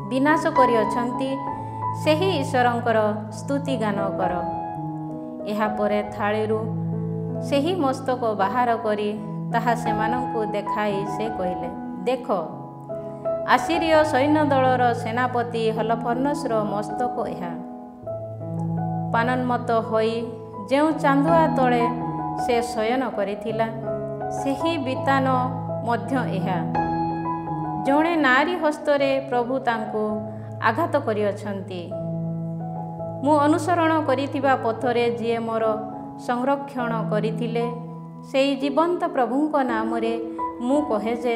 ବିନାଶ କରିଅଛନ୍ତି, ସେହି ଈଶ୍ୱରଙ୍କର ସ୍ତୁତି ଗାନ କର। ଏହାପରେ ଥାଳିରୁ ସେହି ମସ୍ତକ ବାହାର କରି ତାହା ସେମାନଙ୍କୁ ଦେଖାଇ ସେ କହିଲେ, ଦେଖ, ଆସିରୀୟ ସୈନ୍ୟ ଦଳର ସେନାପତି ହଲଫର୍ଣ୍ଣସର ମସ୍ତକ ଏହା। ପାନନ୍ମତ୍ତ ହୋଇ ଯେଉଁ ଚାନ୍ଦୁଆ ତଳେ ସେ ଶୟନ କରିଥିଲା, ସେହି ବିତାନ ମଧ୍ୟ ଏହା। ଜଣେ ନାରୀ ହସ୍ତରେ ପ୍ରଭୁ ତାଙ୍କୁ ଆଘାତ କରିଅଛନ୍ତି। ମୁଁ ଅନୁସରଣ କରିଥିବା ପଥରେ ଯିଏ ମୋର ସଂରକ୍ଷଣ କରିଥିଲେ, ସେହି ଜୀବନ୍ତ ପ୍ରଭୁଙ୍କ ନାମରେ ମୁଁ କହେ ଯେ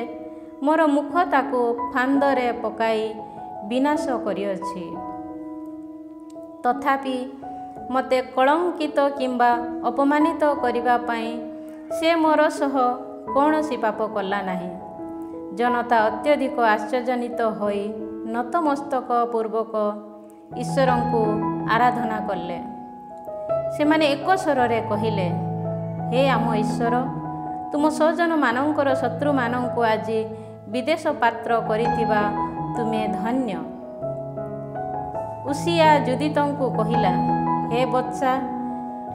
ମୋର ମୁଖ ତାକୁ ଫାନ୍ଦରେ ପକାଇ ବିନାଶ କରିଅଛି। ତଥାପି ମୋତେ କଳଙ୍କିତ କିମ୍ବା ଅପମାନିତ କରିବା ପାଇଁ ସେ ମୋର ସହ କୌଣସି ପାପ କଲା ନାହିଁ। ଜନତା ଅତ୍ୟଧିକ ଆଶ୍ଚର୍ଯ୍ୟାନ୍ୱିତ ହୋଇ ନତମସ୍ତକ ପୂର୍ବକ ଈଶ୍ୱରଙ୍କୁ ଆରାଧନା କଲେ। ସେମାନେ ଏକ ସ୍ୱରରେ କହିଲେ, ହେ ଆମ ଈଶ୍ୱର, ତୁମ ସ୍ୱଜନମାନଙ୍କର ଶତ୍ରୁମାନଙ୍କୁ ଆଜି ବିଦେଶ ପାତ୍ର କରିଥିବା ତୁମେ ଧନ୍ୟ। ଉସିଆ ଜୁଦିତଙ୍କୁ କହିଲା, ହେ ବତ୍ସା,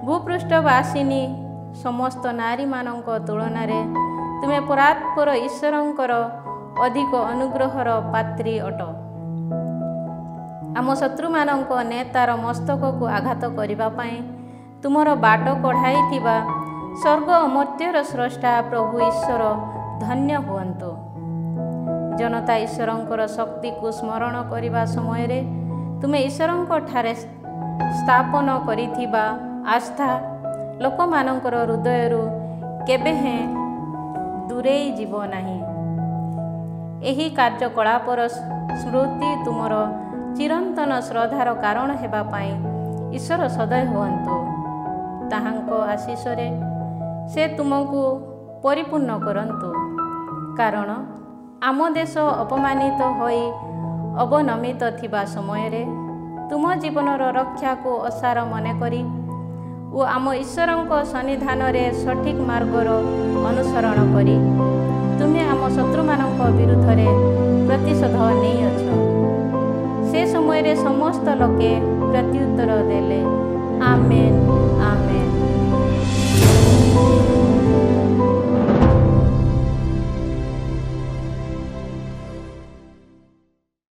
ଭୂପୃଷ୍ଠବାସିନୀ ସମସ୍ତ ନାରୀମାନଙ୍କ ତୁଳନାରେ ତୁମେ ପରାତ୍ପର ଈଶ୍ୱରଙ୍କର ଅଧିକ ଅନୁଗ୍ରହର ପାତ୍ରୀ ଅଟ। ଆମ ଶତ୍ରୁମାନଙ୍କ ନେତାର ମସ୍ତକକୁ ଆଘାତ କରିବା ପାଇଁ ତୁମର ବାଟ କଢ଼ାଇଥିବା ସ୍ୱର୍ଗ ଓ ମର୍ତ୍ତ୍ୟର ସ୍ରଷ୍ଟା ପ୍ରଭୁ ଈଶ୍ୱର ଧନ୍ୟ ହୁଅନ୍ତୁ। ଜନତା ଈଶ୍ୱରଙ୍କର ଶକ୍ତିକୁ ସ୍ମରଣ କରିବା ସମୟରେ ତୁମେ ଈଶ୍ୱରଙ୍କଠାରେ ସ୍ଥାପନ କରିଥିବା ଆସ୍ଥା ଲୋକମାନଙ୍କର ହୃଦୟରୁ କେବେ ହେଁ ଦୂରେଇ ଯିବ ନାହିଁ। ଏହି କାର୍ଯ୍ୟକଳାପର ସ୍ମୃତି ତୁମର ଚିରନ୍ତନ ଶ୍ରଦ୍ଧାର କାରଣ ହେବା ପାଇଁ ଈଶ୍ୱର ସଦୟ ହୁଅନ୍ତୁ। ତାହାଙ୍କ ଆଶୀଷରେ ସେ ତୁମକୁ ପରିପୂର୍ଣ୍ଣ କରନ୍ତୁ, କାରଣ ଆମ ଦେଶ ଅପମାନିତ ହୋଇ ଅବନମିତ ଥିବା ସମୟରେ ତୁମ ଜୀବନର ରକ୍ଷାକୁ ଅସାର ମନେକରି ଓ ଆମ ଈଶ୍ୱରଙ୍କ ସନ୍ନିଧାନରେ ସଠିକ୍ ମାର୍ଗର ଅନୁସରଣ କରି ତୁମେ ଆମ ଶତ୍ରୁମାନଙ୍କ ବିରୁଦ୍ଧରେ ପ୍ରତିଶୋଧ ନେଇଅଛ। ସେ ସମୟରେ ସମସ୍ତ ଲୋକେ ପ୍ରତ୍ୟୁତ୍ତର ଦେଲେ, ଆମେନ୍।